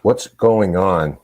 What's going on?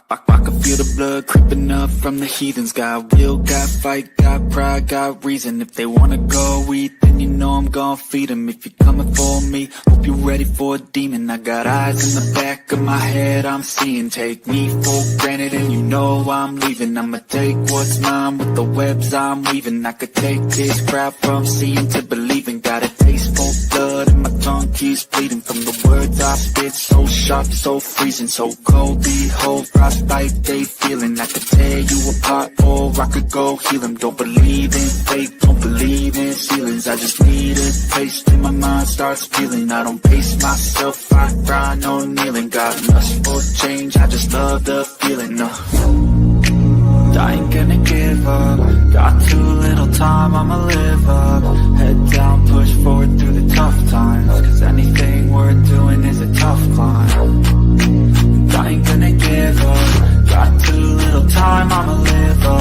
I can feel the blood creeping up from the heathens. Got will, got fight, got pride, got reason. If they wanna go eat, then you know I'm gon' feed them. If you're coming for me, hope you're ready for a demon. I got eyes in the back of my head, I'm seeing. Take me for granted and you know I'm leaving. I'ma take what's mine with the webs I'm weaving. I could take this crowd from seeing to believing. Got a taste for blood and my tongue keeps bleeding. From the words I spit, so sharp, so freezing. So cold, behold, frostbite they feeling. I could tear you apart or I could go heal them. Don't believe in fate, don't believe in ceilings. I just need a taste and my mind starts peeling. I don't pace myself, I grind on kneeling. Got lust for change, I just love the feeling. I ain't gonna give up. Got too little time, I'ma live up. Head down, push forward through the tough times. Cause anything worth doing is a tough climb. I ain't gonna give up. Got too little time, I'ma live up.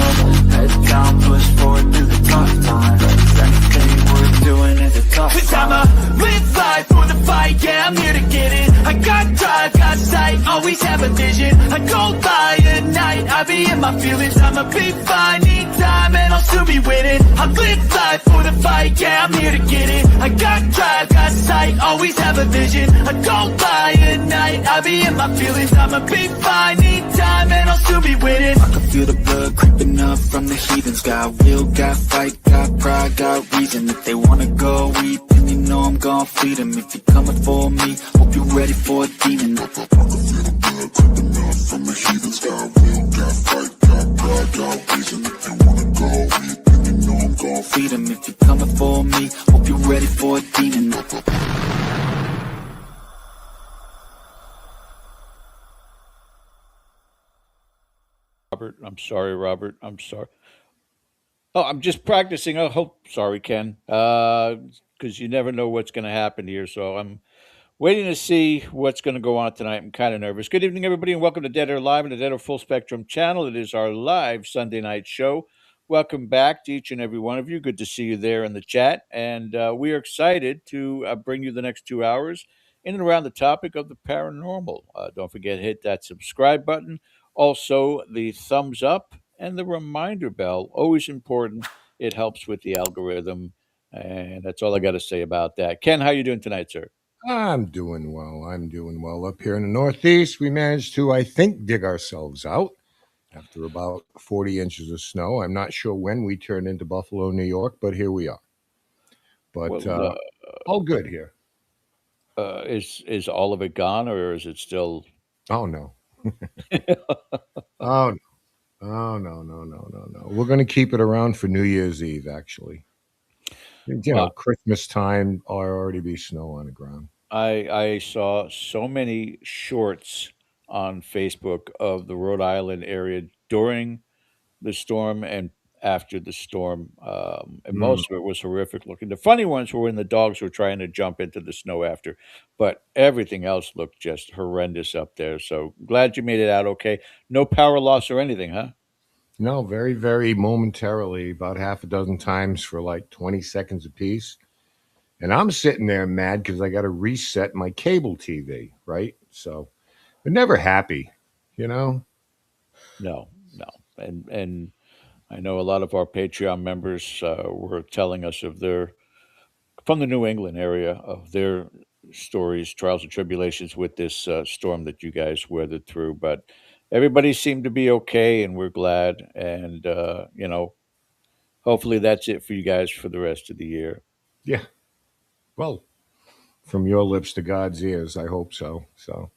Head down, push forward through the tough times. Cause anything worth doing is a tough climb. Cause I'ma live life for the fight, yeah, I'm here to get it. I got drive, got sight, always have a vision. I go by at night, I be in my feelings. I'ma be fine, need time, and I'll soon be winning. I live life for the fight, yeah, I'm here to get it. I got drive, got sight, always have a vision. I go by at night, I be in my feelings. I'ma be fine, need time, and I'll soon be winning. I can feel the blood creeping up from the heathens. Got will, got fight, got pride, got reason. If they wanna go eat, then you know I'm gon' feed them. If you're coming for me, hope you're ready for a demon. I can feel the blood creeping up from the heathens. Got will, got fight, got pride, got reason. If you wanna go eat, then you know I'm gon' feed them. If you're coming for me, hope you're ready for a demon. Robert, I'm sorry, Robert. I'm sorry. Oh, I'm just practicing. I hope. Sorry, Ken. Because you never know what's going to happen here. So I'm waiting to see what's going to go on tonight. I'm kind of nervous. Good evening, everybody, and welcome to Dead Air Live and the Dead Air Full Spectrum channel. It is our live Sunday night show. Welcome back to each and every one of you. Good to see you there in the chat. And we are excited to bring you the next 2 hours in and around the topic of the paranormal. Don't forget, hit that subscribe button. Also, the thumbs up and the reminder bell. Always important. It helps with the algorithm. And that's all I got to say about that. Ken, how you doing tonight, sir? I'm doing well. I'm doing well. Up here in the Northeast, we managed to, I think, dig ourselves out after about 40 inches of snow. I'm not sure when we turned into Buffalo, New York, but here we are. But Well, all good here. is all of it gone, or is it still? Oh, no. Oh, no. Oh, no, no, no, no, no. We're going to keep it around for New Year's Eve, actually. Well, Christmas time, already be snow on the ground. I saw so many shorts on Facebook of the Rhode Island area during the storm and after the storm, and Mm. most of it was horrific looking. The funny ones were when the dogs were trying to jump into the snow after, but everything else looked just horrendous up there. So glad you made it out okay. No power loss or anything, huh? No, very, very momentarily, about half a dozen times for like 20 seconds apiece. And I'm sitting there mad because I got to reset my cable TV, right? So, but never happy, you know? No, no, and I know a lot of our Patreon members were telling us of their from the New England area of their stories, trials, and tribulations with this storm that you guys weathered through. But everybody seemed to be okay, and we're glad. And hopefully that's it for you guys for the rest of the year. Yeah. Well, from your lips to God's ears, I hope so. So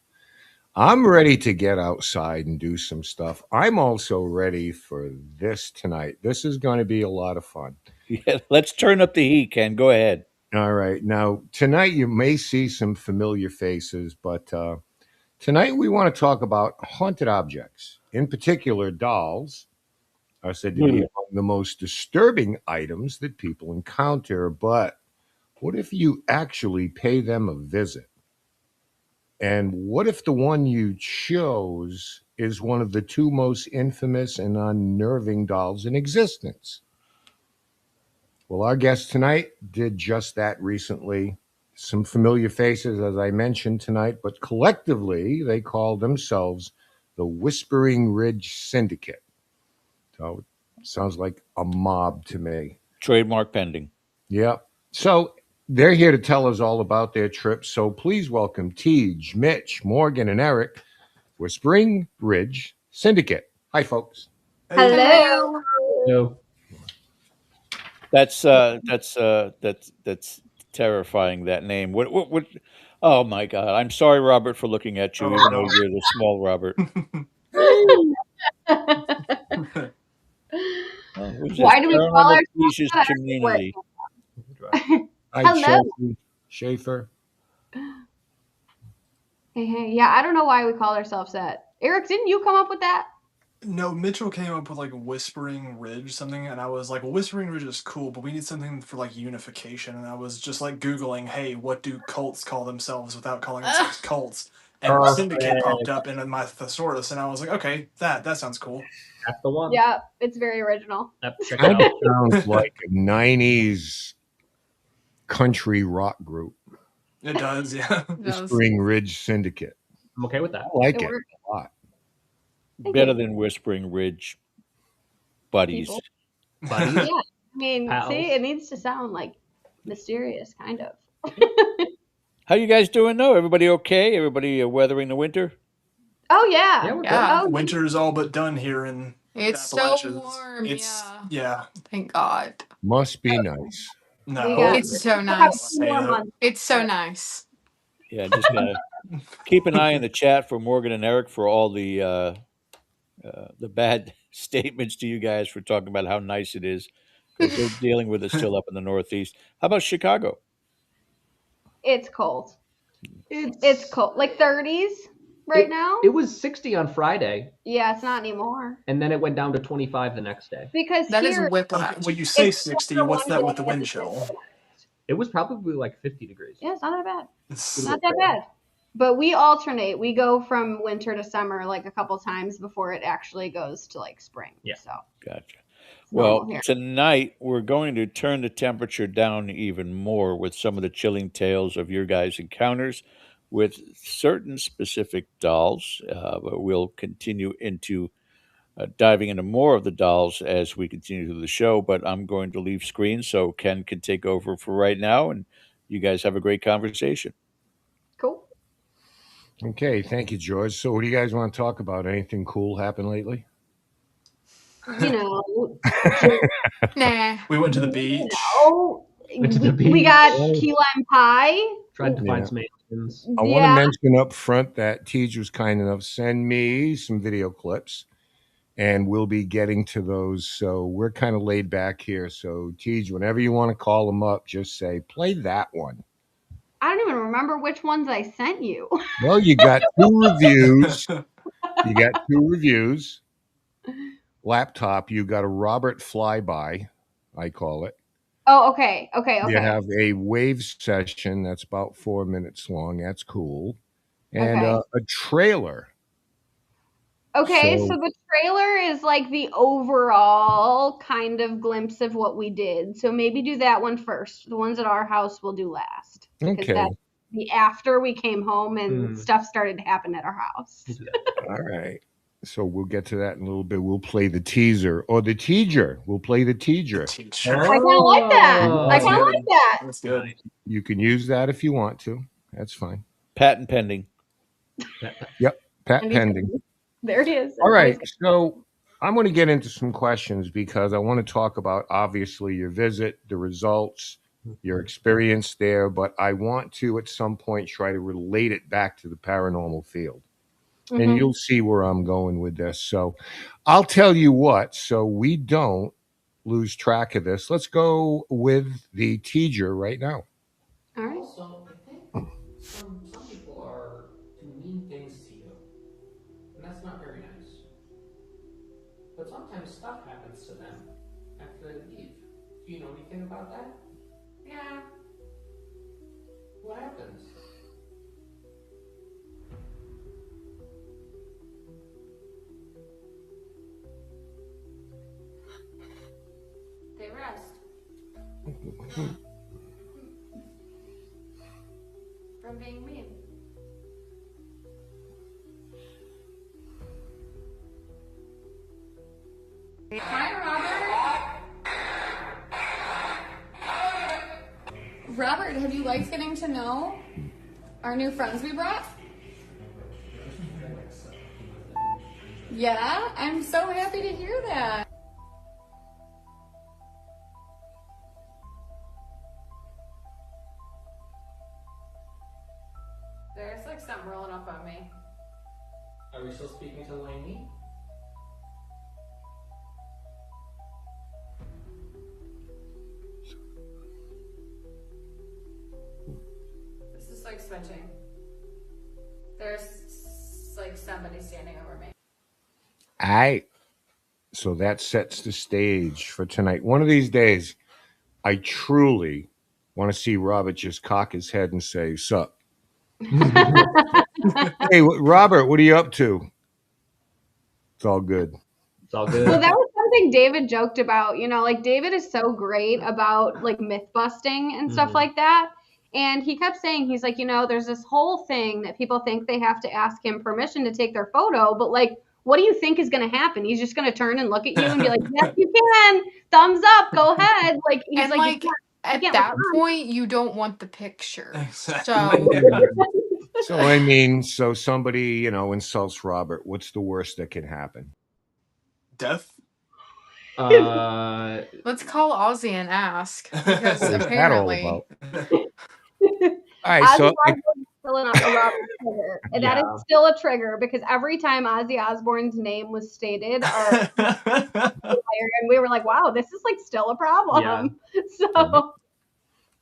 I'm ready to get outside and do some stuff. I'm also ready for this tonight. This is going to be a lot of fun. Yeah, let's turn up the heat, Ken. Go ahead. All right. Now, tonight you may see some familiar faces, but tonight we want to talk about haunted objects. In particular, dolls are said to be Hmm. among the most disturbing items that people encounter. But what if you actually pay them a visit? And what if the one you chose is one of the two most infamous and unnerving dolls in existence? Well, our guest tonight did just that recently. Some familiar faces, as I mentioned tonight, but collectively they call themselves the Whispering Ridge Syndicate. So it sounds like a mob to me. Trademark pending. Yeah. So they're here to tell us all about their trip. So please welcome Tej, Mitch, Morgan, and Eric, Whispering Ridge Syndicate. Hi, folks. Hey. Hello. Hello. That's terrifying. That name. What? Oh my God! I'm sorry, Robert, for looking at you, Oh, even no. though you're the small Robert. Oh, who's this? Why do we call Paranormal ourselves Creatures that? Community. Hi, Hello. Chelsea Schaefer. Hey. Yeah, I don't know why we call ourselves that. Eric, didn't you come up with that? No, Mitchell came up with like Whispering Ridge something, and I was like, well, Whispering Ridge is cool, but we need something for like unification. And I was just like Googling, hey, what do cults call themselves without calling themselves cults? And Syndicate popped up in my thesaurus, and I was like, okay, that sounds cool. That's the one. Yeah, it's very original. Yep, check it Kind out. of sounds like a 90s country rock group. It does, yeah. Whispering Ridge Syndicate. I'm okay with I that. like It it works. a lot. Better than Whispering Ridge buddies. People. Buddies. Yeah, I mean, Pals. see, it needs to sound like mysterious, kind of. How you guys doing? Though everybody okay? Everybody weathering the winter? Oh yeah. Yeah, we're Yeah. Oh, Winter's all but done here in It's the so Appalachians. warm, It's, yeah. Thank God. Must be nice. No. we got It's so we'll have nice. 2 more Hey, months. It's so nice. Yeah, just keep an eye in the chat for Morgan and Eric for all the bad statements to you guys for talking about how nice it is because they're dealing with it still up in the Northeast. How about Chicago? It's cold. It's cold, like 30s right now. It was 60 on Friday, Yeah, it's not anymore and then it went down to 25 the next day. because That is here whiplash. when you say it's 60, what's one that with the day wind and chill? It was probably like 50 degrees. Yeah, it's not that bad. It's- Not that bad. But we alternate. We go from winter to summer like a couple times before it actually goes to like spring. Yeah. So Gotcha. it's normal Well, here. tonight we're going to turn the temperature down even more with some of the chilling tales of your guys' encounters with certain specific dolls. But we'll continue into diving into more of the dolls as we continue through the show. But I'm going to leave screen so Ken can take over for right now, and you guys have a great conversation. Cool. Okay, thank you, George. So, what do you guys want to talk about? Anything cool happened lately? You know, Nah. we went to the beach. Went to the we beach. got key lime pie. Tried to Yeah. find some aliens. I want to mention up front that Tej was kind enough to send me some video clips, and we'll be getting to those. So we're kind of laid back here. So Tej, whenever you want to call them up, just say, play that one. I don't even remember which ones I sent you. Well, you got 2 reviews. You got 2 reviews. Laptop, you got a Robert flyby, I call it. Oh, okay. You have a wave session that's about 4 minutes long. That's cool. And Okay. a trailer. Okay, So- so the trailer is like the overall kind of glimpse of what we did. So maybe do that one first. The ones at our house we'll do last. Because Okay. that's the after we came home and stuff started to happen at our house. All right. So we'll get to that in a little bit. We'll play the teaser or the teaser. We'll play the teaser. Teacher. I kind of like that. Oh. I kind of like that. That's good. You can use that if you want to. That's fine. Patent pending. Pat And pending. There he is. All right. So I'm going to get into some questions because I want to talk about obviously your visit, the results, your experience there, but I want to at some point try to relate it back to the paranormal field. And Mhm. you'll see where I'm going with this. So I'll tell you what, so we don't lose track of this. Let's go with the teacher right now. All right. Also, I think some people are to mean things to you, and that's not very nice. But sometimes stuff happens to them after they leave. Do you know anything about that? Yeah. What happens? They rest. From being mean. Hi, Robert. Robert, have you liked getting to know our new friends we brought? Yeah, I'm so happy to hear that. There's like something rolling up on me. Are we still speaking to Lainey? This is like switching. There's like somebody standing over me. I so that sets the stage for tonight. One of these days, I truly want to see Robert just cock his head and say, "Sup." Hey, Robert, what are you up to? It's all good. It's all Well, good. that was something David joked about. Like David is so great about like myth busting and stuff Mhm. like that. And he kept saying, he's like, there's this whole thing that people think they have to ask him permission to take their photo, but like, what do you think is going to happen? He's just going to turn and look at you and be like, yes, you can. Thumbs up. Go ahead. Like, he's And like, like you at can't that respond. point, you don't want the picture. Exactly. So So I mean, so somebody insults Robert. What's the worst that can happen? Death? let's call Ozzy and ask because What was that all apparently. about? All right, Ozzy so Osbourne is still a Robert trigger. And that is Yeah. still a trigger because every time Ozzy Osbourne's name was stated, and we were like, wow, this is like still a problem. So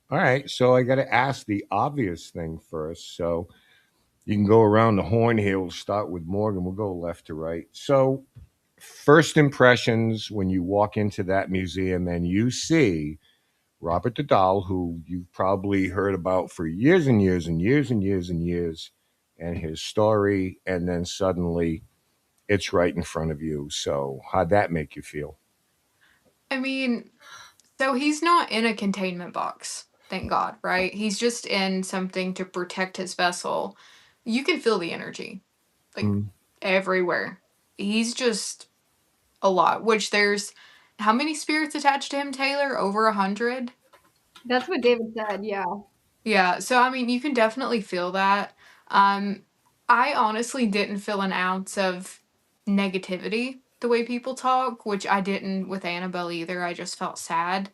all right, so I got to ask the obvious thing first. So you can go around the horn here. We'll start with Morgan. We'll go left to right. So first impressions when you walk into that museum and you see Robert the Doll, who you've probably heard about for years and years and years and years and years, and his story, and then suddenly it's right in front of you. So how'd that make you feel? I mean, so he's not in a containment box, thank God, right? He's just in something to protect his vessel. You can feel the energy, like Mm. everywhere. He's just a lot, which there's how many spirits attached to him, Taylor? Over 100? that's what David said. Yeah. Yeah, so I mean, you can definitely feel that. Um, I honestly didn't feel an ounce of negativity the way people talk, which I didn't with Annabelle either. I just felt sad.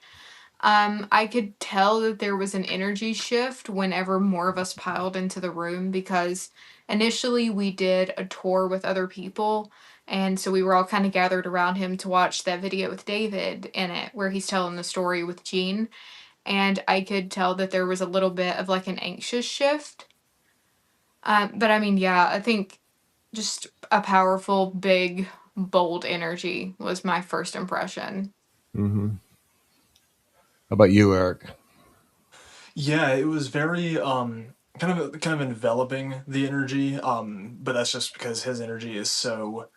I could tell that there was an energy shift whenever more of us piled into the room because initially we did a tour with other people. And so we were all kind of gathered around him to watch that video with David in it, where he's telling the story with Jean. And I could tell that there was a little bit of like an anxious shift. But I mean, yeah, I think just a powerful, big, bold energy was my first impression. Mm-hmm. How about you, Eric? Yeah, it was very kind of enveloping the energy. But that's just because his energy is so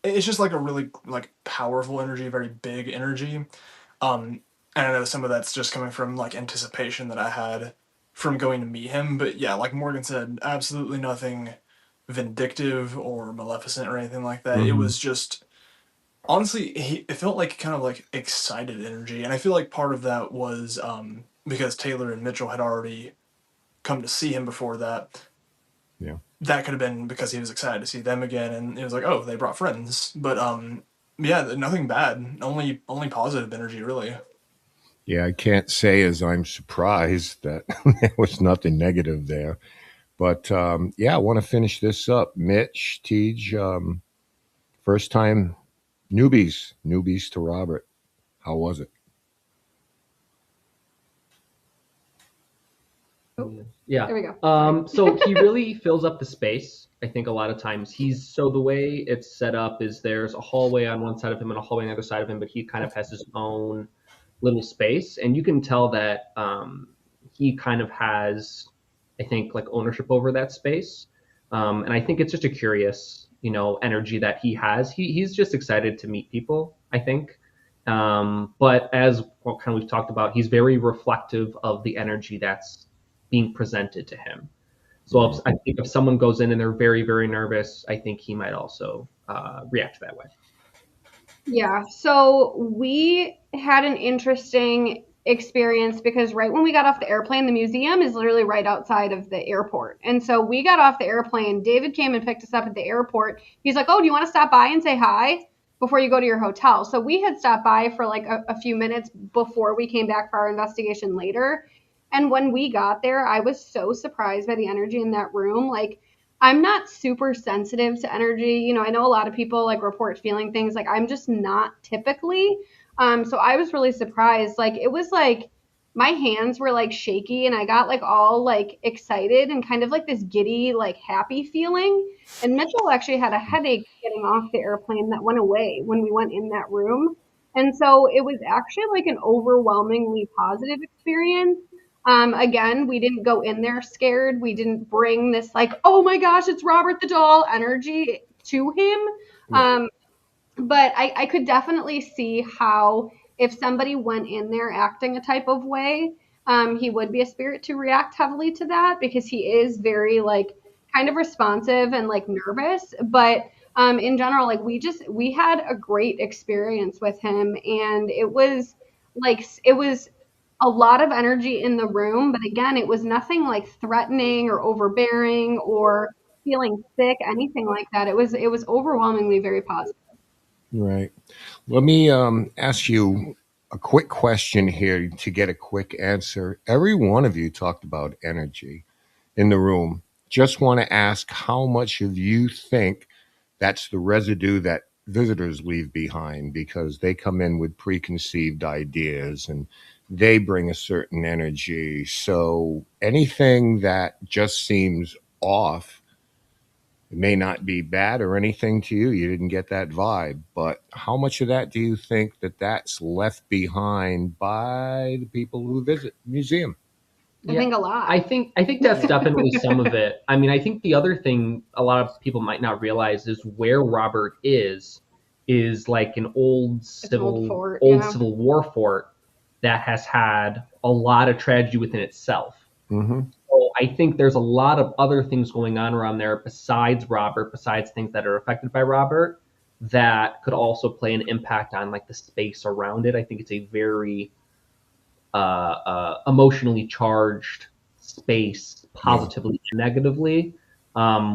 it's just like a really like powerful energy, very big energy. And I know some of that's just coming from like anticipation that I had from going to meet him. But yeah, like Morgan said, absolutely nothing vindictive or maleficent or anything like that. It Mm-hmm. was just honestly, it felt like kind of like excited energy, and I feel like part of that was because Taylor and Mitchell had already come to see him before that. Yeah. That could have been because he was excited to see them again, and it was like, oh, they brought friends. But yeah, nothing bad. Only positive energy, really. Yeah, I can't say as I'm surprised that there was nothing negative there. But yeah, I want to finish this up. Mitch, Tej, first time newbies to Robert. How was it? Yeah. There we go. So he really fills up the space. I think a lot of times the way it's set up is there's a hallway on one side of him and a hallway on the other side of him, but he kind of has his own little space, and you can tell that he kind of has, I think, like ownership over that space. And I think it's just a curious, energy that he has. He's just excited to meet people, I think, But as what kind of we've talked about, he's very reflective of the energy that's being presented to him. So if, I think if someone goes in and they're very, very nervous, I think he might also react that way. Yeah, so we had an interesting experience because right when we got off the airplane, the museum is literally right outside of the airport. And so we got off the airplane. David came and picked us up at the airport. He's like, "Oh, do you want to stop by and say hi before you go to your hotel?" So we had stopped by for like a few minutes before we came back for our investigation later. And when we got there, I was so surprised by the energy in that room. Like, I'm not super sensitive to energy. You know, I know a lot of people like report feeling things. Like, I'm just not typically. So I was really surprised. Like, it was like my hands were like shaky and I got like all like excited and kind of like this giddy, like happy feeling. And Mitchell actually had a headache getting off the airplane that went away when we went in that room. And so it was actually like an overwhelmingly positive experience. Again, we didn't go in there scared. We didn't bring this like, oh my gosh, it's Robert the doll energy to him. Right. Um, but I could definitely see how if somebody went in there acting a type of way, he would be a spirit to react heavily to that because he is very like kind of responsive and like nervous. But in general, like we had a great experience with him, and it was a lot of energy in the room. But again, it was nothing like threatening or overbearing or feeling sick, anything like that. It was overwhelmingly very positive. Right. Let me ask you a quick question here to get a quick answer. Every one of you talked about energy in the room. Just want to ask how much of you think that's the residue that visitors leave behind because they come in with preconceived ideas and they bring a certain energy. So anything that just seems off, it may not be bad or anything to you. You didn't get that vibe, but how much of that do you think that that's left behind by the people who visit the museum? I Yeah, think a lot. I think that's definitely some of it. I mean, I think the other thing a lot of people might not realize is where Robert is like an It's an old fort, old yeah. Civil War fort that has had a lot of tragedy within itself. Mm-hmm. So I think there's a lot of other things going on around there besides Robert, besides things that are affected by Robert, that could also play an impact on like the space around it. I think it's a very emotionally charged space, Yeah. positively and negatively,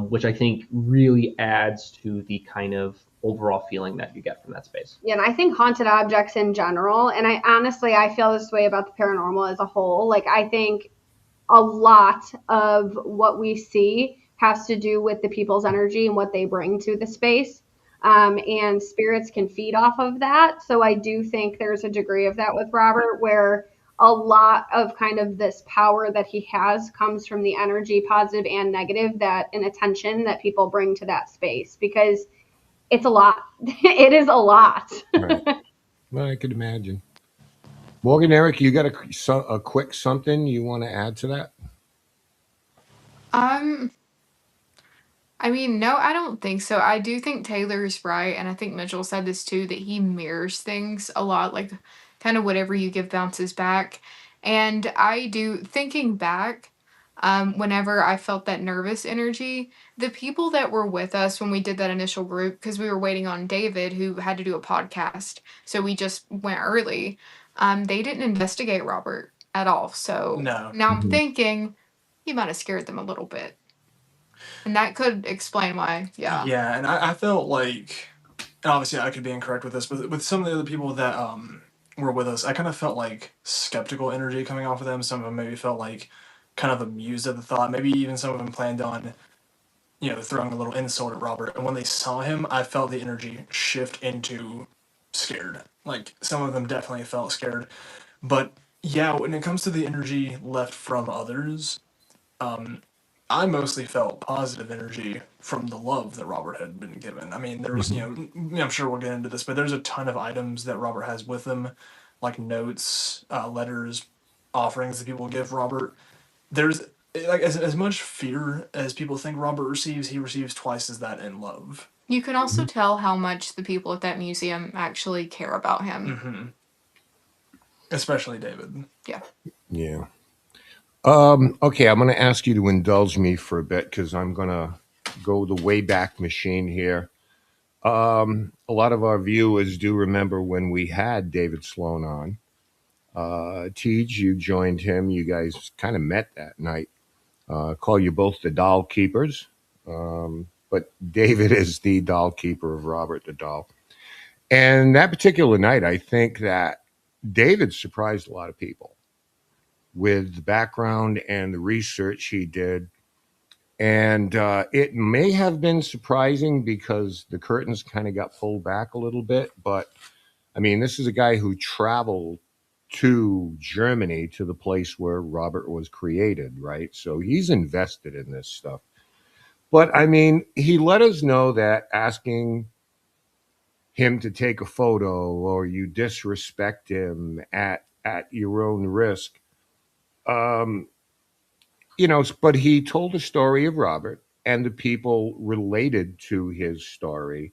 which I think really adds to the kind of overall feeling that you get from that space. Yeah, and I think haunted objects in general, and I feel this way about the paranormal as a whole. Like, I think a lot of what we see has to do with the people's energy and what they bring to the space. And spirits can feed off of that. So I do think there's a degree of that with Robert where a lot of kind of this power that he has comes from the energy, positive and negative, that and attention that people bring to that space because it's a lot. It is a lot. Right. Well, I could imagine. Morgan, Eric, you got a quick something you want to add to that? Um, I mean, no, I don't think so. I do think Taylor's right, and I think Mitchell said this too, that he mirrors things a lot, like kind of whatever you give bounces back. And I do, thinking back, whenever I felt that nervous energy, the people that were with us when we did that initial group, because we were waiting on David, who had to do a podcast, so we just went early, they didn't investigate Robert at all. So No. now I'm Mhm. thinking he might have scared them a little bit. And that could explain why, yeah. Yeah, and I felt like, and obviously I could be incorrect with this, but with some of the other people that were with us, I kind of felt like skeptical energy coming off of them. Some of them maybe felt like kind of amused at the thought. Maybe even some of them planned on, throwing a little insult at Robert. And when they saw him, I felt the energy shift into scared. Like some of them definitely felt scared. But yeah, when it comes to the energy left from others, um, I mostly felt positive energy from the love that Robert had been given. I mean, there was, Mhm. I'm sure we'll get into this, but there's a ton of items that Robert has with him, like notes, letters, offerings that people give Robert. There's like as much fear as people think Robert receives, he receives twice as that in love. You can also Mhm. tell how much the people at that museum actually care about him. Hmm. Especially David. Yeah. Yeah. Okay, I'm going to ask you to indulge me for a bit because I'm going to go the Wayback Machine here. A lot of our viewers do remember when we had David Sloan on. Tej, you joined him. You guys kind of met that night. Call you both the doll keepers. But David is the doll keeper of Robert the doll. And that particular night, I think that David surprised a lot of people with the background and the research he did. And it may have been surprising because the curtains kind of got pulled back a little bit. But I mean, this is a guy who traveled to Germany, to the place where Robert was created, right? So he's invested in this stuff. But I mean, he let us know that asking him to take a photo or you disrespect him at your own risk. Um, but he told the story of Robert and the people related to his story.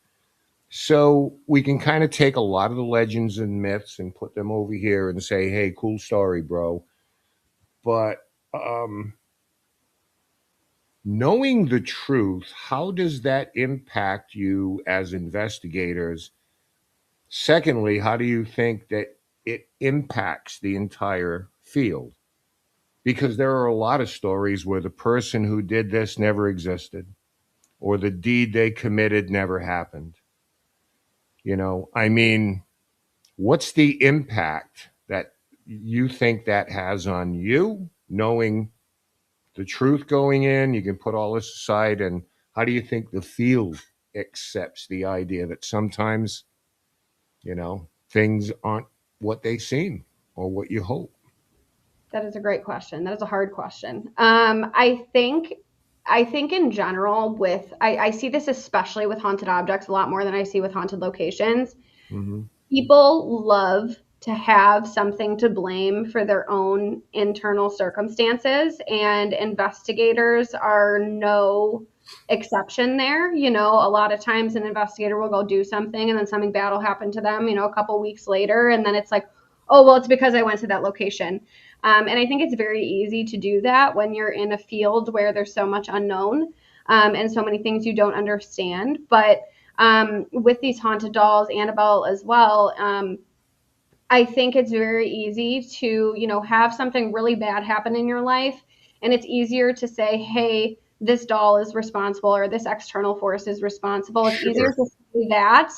So we can kind of take a lot of the legends and myths and put them over here and say, hey, cool story, bro. But knowing the truth, how does that impact you as investigators? Secondly, how do you think that it impacts the entire field? Because there are a lot of stories where the person who did this never existed or the deed they committed never happened. I mean, what's the impact that you think that has on you, knowing the truth going in? You can put all this aside. And how do you think the field accepts the idea that sometimes, things aren't what they seem or what you hope? That is a great question. That is a hard question. I think in general with I see this especially with haunted objects a lot more than I see with haunted locations. Mm-hmm. People love to have something to blame for their own internal circumstances, and investigators are no exception there. A lot of times an investigator will go do something and then something bad will happen to them, a couple weeks later, and then it's like, oh, well, it's because I went to that location. And I think it's very easy to do that when you're in a field where there's so much unknown, and so many things you don't understand. But with these haunted dolls, Annabelle as well, I think it's very easy to, have something really bad happen in your life. And it's easier to say, hey, this doll is responsible or this external force is responsible. It's easier Sure. to say that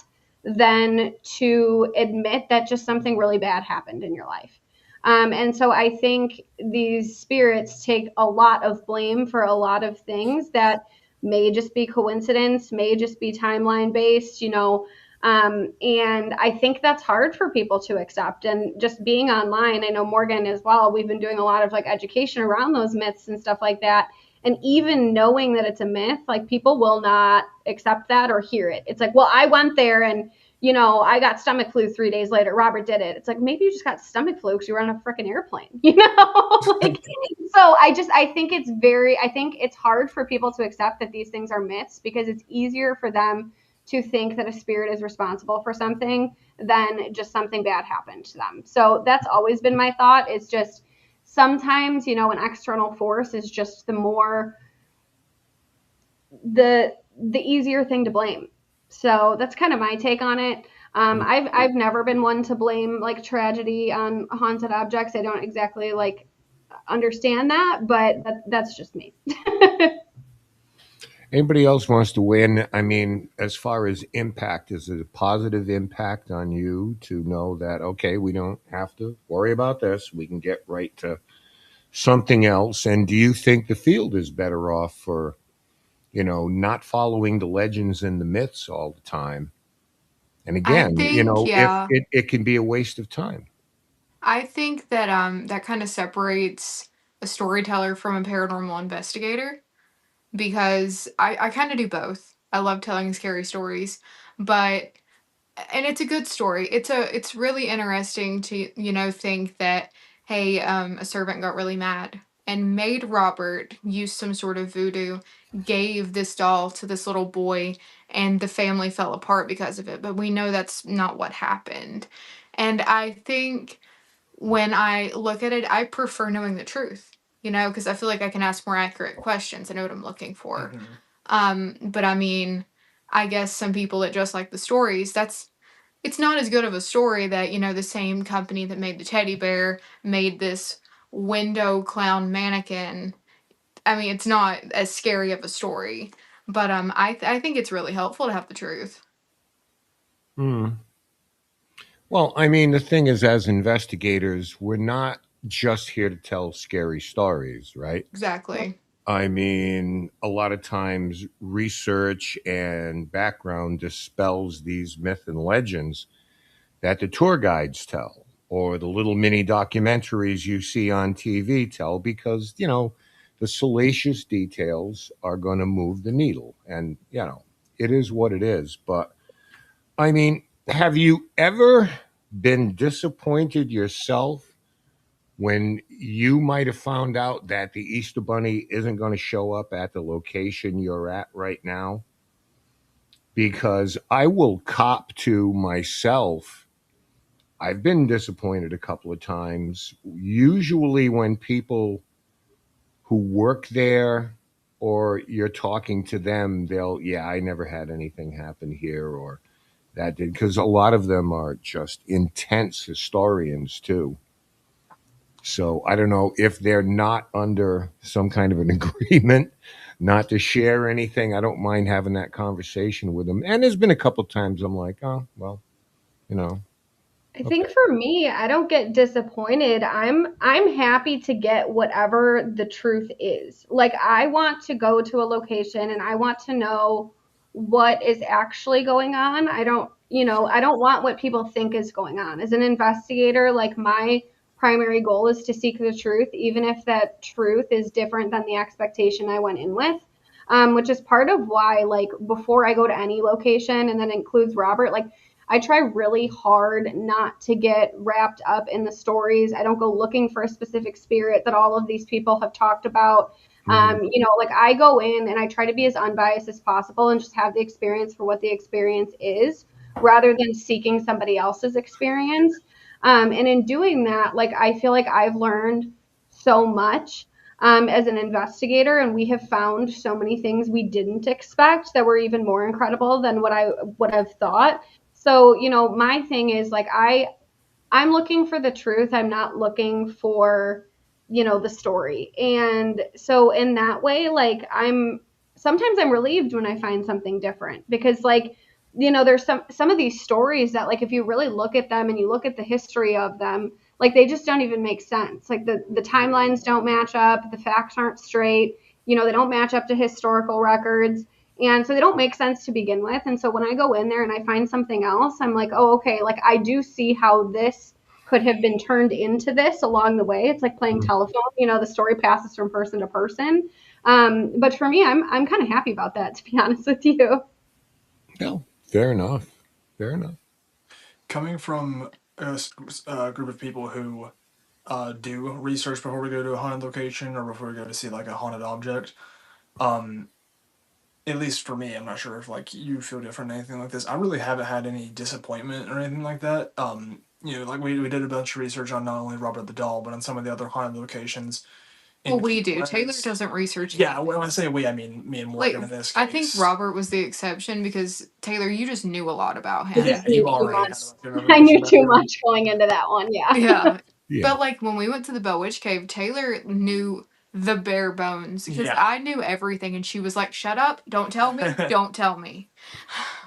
than to admit that just something really bad happened in your life. And so I think these spirits take a lot of blame for a lot of things that may just be coincidence, may just be timeline based, and I think that's hard for people to accept. And just being online, I know Morgan as well, we've been doing a lot of like education around those myths and stuff like that. And even knowing that it's a myth, like people will not accept that or hear it. It's like, well, I went there and I got stomach flu 3 days later. Robert did it. It's like, maybe you just got stomach flu because you were on a freaking airplane, like, so I think it's hard for people to accept that these things are myths because it's easier for them to think that a spirit is responsible for something than just something bad happened to them. So that's always been my thought. It's just sometimes, an external force is just the easier thing to blame. So that's kind of my take on it. I've never been one to blame like tragedy on haunted objects. I don't exactly like understand that, but that's just me. Anybody else wants to win? I mean, as far as impact, is it a positive impact on you to know that, okay, we don't have to worry about this? We can get right to something else. And do you think the field is better off for, not following the legends and the myths all the time? And I again, think, if yeah, it can be a waste of time. I think that that kind of separates a storyteller from a paranormal investigator, because I kind of do both. I love telling scary stories, but and it's a good story. It's really interesting to, think that, hey, a servant got really mad and made Robert use some sort of voodoo, gave this doll to this little boy, and the family fell apart because of it, but we know that's not what happened. And I think when I look at it, I prefer knowing the truth, because I feel like I can ask more accurate questions. I know what I'm looking for. Mm-hmm. But I mean, I guess some people that just like the stories, it's not as good of a story that, the same company that made the teddy bear made this window clown mannequin. I mean, it's not as scary of a story, but I think it's really helpful to have the truth. Hmm. Well, I mean, the thing is, as investigators, we're not just here to tell scary stories, right? Exactly. I mean, a lot of times research and background dispels these myths and legends that the tour guides tell or the little mini documentaries you see on TV tell because, the salacious details are going to move the needle. And, it is what it is. But I mean, have you ever been disappointed yourself when you might have found out that the Easter Bunny isn't going to show up at the location you're at right now? Because I will cop to myself. I've been disappointed a couple of times. Usually, when people who work there or you're talking to them, yeah, I never had anything happen here or that did, because a lot of them are just intense historians too. So I don't know if they're not under some kind of an agreement not to share anything. I don't mind having that conversation with them. And there's been a couple of times I'm like, oh well, you know, I think okay. for me, I don't get disappointed. I'm happy to get whatever the truth is. Like I want to go to a location and I want to know what is actually going on. I don't want what people think is going on. As an investigator, like my primary goal is to seek the truth, even if that truth is different than the expectation I went in with. Which is part of why, like, before I go to any location, and that includes Robert, like, I try really hard not to get wrapped up in the stories. I don't go looking for a specific spirit that all of these people have talked about. Hmm. Like I go in and I try to be as unbiased as possible and just have the experience for what the experience is rather than seeking somebody else's experience. And in doing that, like I feel like I've learned so much as an investigator, and we have found so many things we didn't expect that were even more incredible than what I would have thought. So, my thing is like I'm looking for the truth. I'm not looking for, the story. And so in that way, like sometimes I'm relieved when I find something different because like, there's some of these stories that like if you really look at them and you look at the history of them, like they just don't even make sense. Like the timelines don't match up, the facts aren't straight, they don't match up to historical records. And so they don't make sense to begin with. And so when I go in there and I find something else, I'm like, oh, okay, like I do see how this could have been turned into this along the way. It's like playing telephone, the story passes from person to person. But for me, I'm kind of happy about that, to be honest with you. No, fair enough. Fair enough. Coming from a group of people who do research before we go to a haunted location or before we go to see like a haunted object, um, at least for me, I'm not sure if like you feel different or anything like this. I really haven't had any disappointment or anything like that. Like we did a bunch of research on not only Robert the Doll, but on some of the other haunted locations Well, in we Key do. Taylor West. doesn't research Yeah, anything. when I say we, I mean me and Like, Morgan in this I think case. Robert was the exception because Taylor, you just knew a lot about I him. Yeah, just you knew too already much. had a bunch of I knew information about too him. much going into that one. Yeah. Yeah. Yeah. But like when we went to the Bell Witch Cave, Taylor knew the bare bones because Yeah. I knew everything and she was like, "Shut up, don't tell me, don't tell me."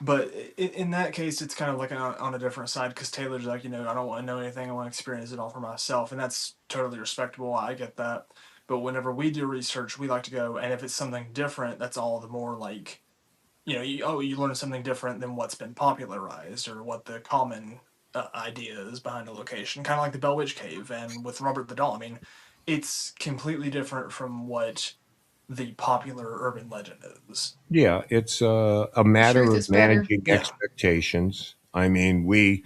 But in that case, it's kind of like on a different side because Taylor's like, I don't want to know anything. I want to experience it all for myself. And that's totally respectable. I get that. But whenever we do research, we like to go, and if it's something different, that's all the more like, you learn something different than what's been popularized or what the common idea is behind a location. Kind of like the Bell Witch Cave and with Robert the Doll. I mean, it's completely different from what the popular urban legend is. Yeah, it's a matter Truth of is better. managing Yeah. expectations. I mean, we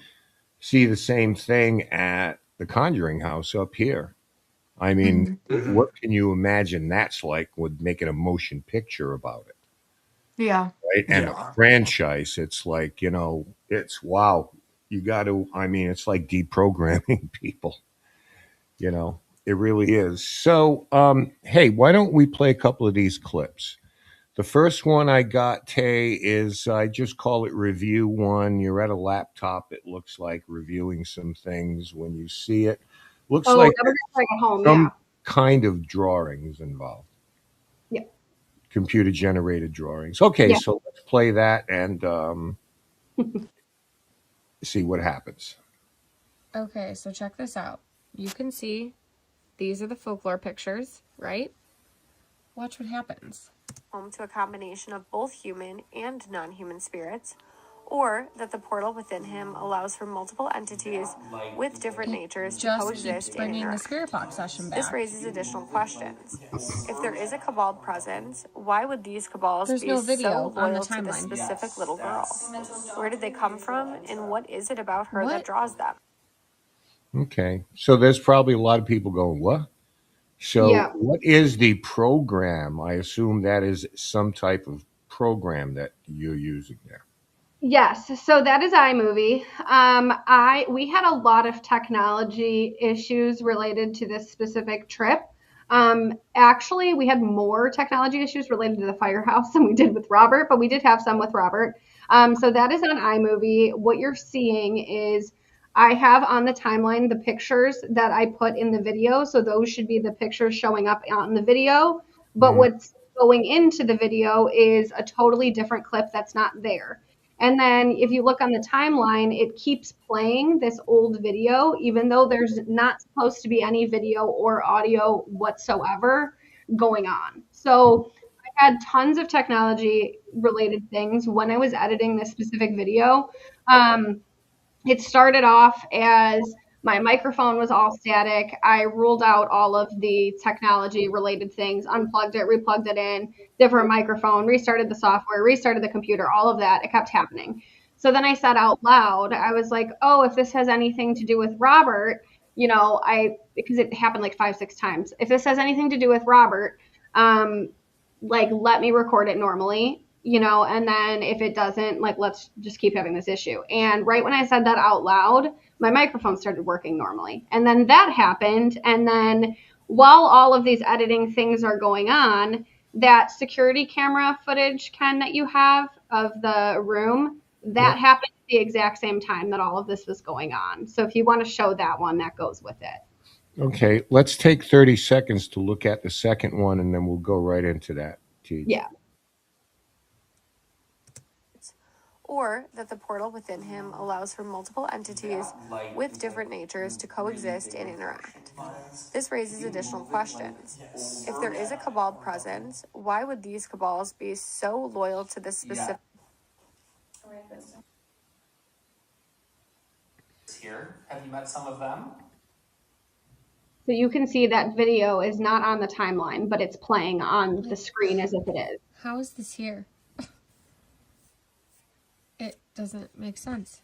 see the same thing at the Conjuring House up here. I mean, Hmm. Hmm. what can you imagine that's like with making a motion picture about it? Yeah. right? And a Yeah. franchise, it's like, it's wow. You got to, I mean, it's like deprogramming people, you know, it really is. So, hey, why don't we play a couple of these clips? The first one I got, Tay, is I just call it review one. You're at a laptop, it looks like reviewing some things. When you see it, looks Oh, like that was like at home. Yeah. some kind of drawings involved, Yeah. computer generated drawings. Okay, Yeah. so let's play that and see what happens. Okay, so check this out. You can see these are the folklore pictures, right? Watch what happens. Home to a combination of both human and non-human spirits, or that the portal within him allows for multiple entities with different natures to coexist and interact. The spirit box session back. This raises additional questions. If there is a cabal present, why would these cabals be so loyal to this specific little girl? Where did they come from, and what is it about her that draws them? Okay, so there's probably a lot of people going, what? So, Yeah. what is the program? I assume that is some type of program that you're using there. Yes, so that is iMovie. We had a lot of technology issues related to this specific trip. Actually, we had more technology issues related to the firehouse than we did with Robert, but we did have some with Robert. So that is on iMovie. What you're seeing is I have on the timeline the pictures that I put in the video. So those should be the pictures showing up on the video. But Mhm. what's going into the video is a totally different clip that's not there. And then if you look on the timeline, it keeps playing this old video, even though there's not supposed to be any video or audio whatsoever going on. So I had tons of technology related things when I was editing this specific video. Um, it started off as my microphone was all static. I ruled out all of the technology related things, unplugged it, replugged it in, different microphone, restarted the software, restarted the computer, all of that. It kept happening. So then I said out loud, I was like, oh, if this has anything to do with Robert, because it happened like 5, 6 times. If this has anything to do with Robert, um, like let me record it normally, and then if it doesn't, like let's just keep having this issue. And right when I said that out loud, my microphone started working normally. And then that happened. And then while all of these editing things are going on, that security camera footage, Ken, that you have of the room, that Yep. happened at the exact same time that all of this was going on. So if you want to show that one, that goes with it. Okay, let's take 30 seconds to look at the second one and then we'll go right into that, Teach. Yeah. Or that the portal within him allows for multiple entities with different natures to coexist and interact. This raises additional questions. If there is a cabal present, why would these cabals be so loyal to this specific... Here, have you met some of them? So you can see that video is not on the timeline, but it's playing on the screen as if it is. How is this here? It doesn't make sense.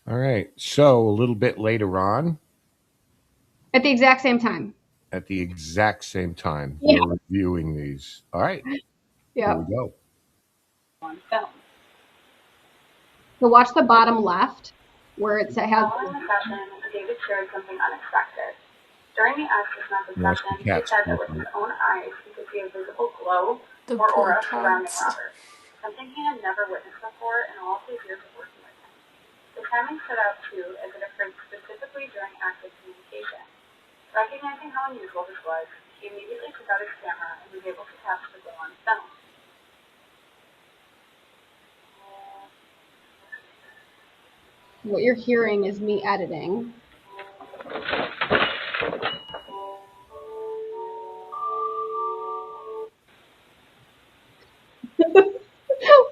All right, so a little bit later on, At the exact same time. at the exact same time, Yeah. you're reviewing these. All right, here we go. So watch the bottom left, where it has. Following the session, David shared something unexpected. During the access method session, he said that with his own eyes, he could see a visible glow or aura surrounding Robert, something he had never witnessed before in all of his years of working with him. The timing stood out too, as it occurred specifically during active communication. Recognizing how unusual this was, he immediately took out his camera and was able to capture the glow on film. What you're hearing is me editing.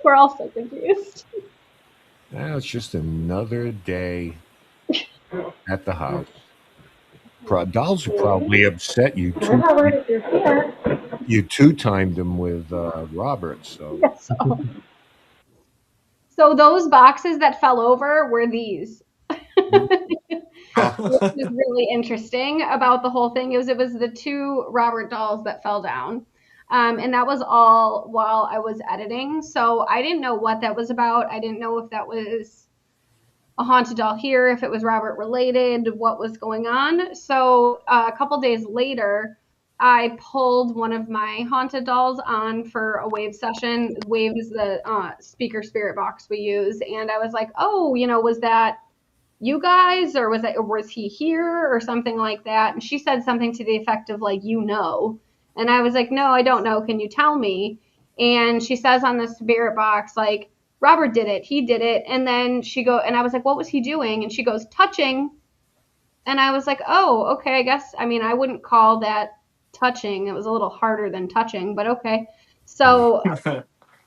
We're all so confused. Now it's just another day at the house. Dolls are probably upset you two-timed them with Robert. So So those boxes that fell over were these. Which is really interesting about the whole thing. It was the two Robert dolls that fell down. And that was all while I was editing. So I didn't know what that was about. I didn't know if that was a haunted doll here, if it was Robert related, what was going on. So a couple days later, I pulled one of my haunted dolls on for a wave session. Wave is the speaker spirit box we use. And I was like, oh, was that you guys, or was he here or something like that? And she said something to the effect of like, and I was like, no, I don't know, can you tell me? And she says on the spirit box, like, Robert did it, he did it. And then and I was like, what was he doing? And she goes, touching. And I was like, oh, okay, I guess, I wouldn't call that touching. It was a little harder than touching, but okay. So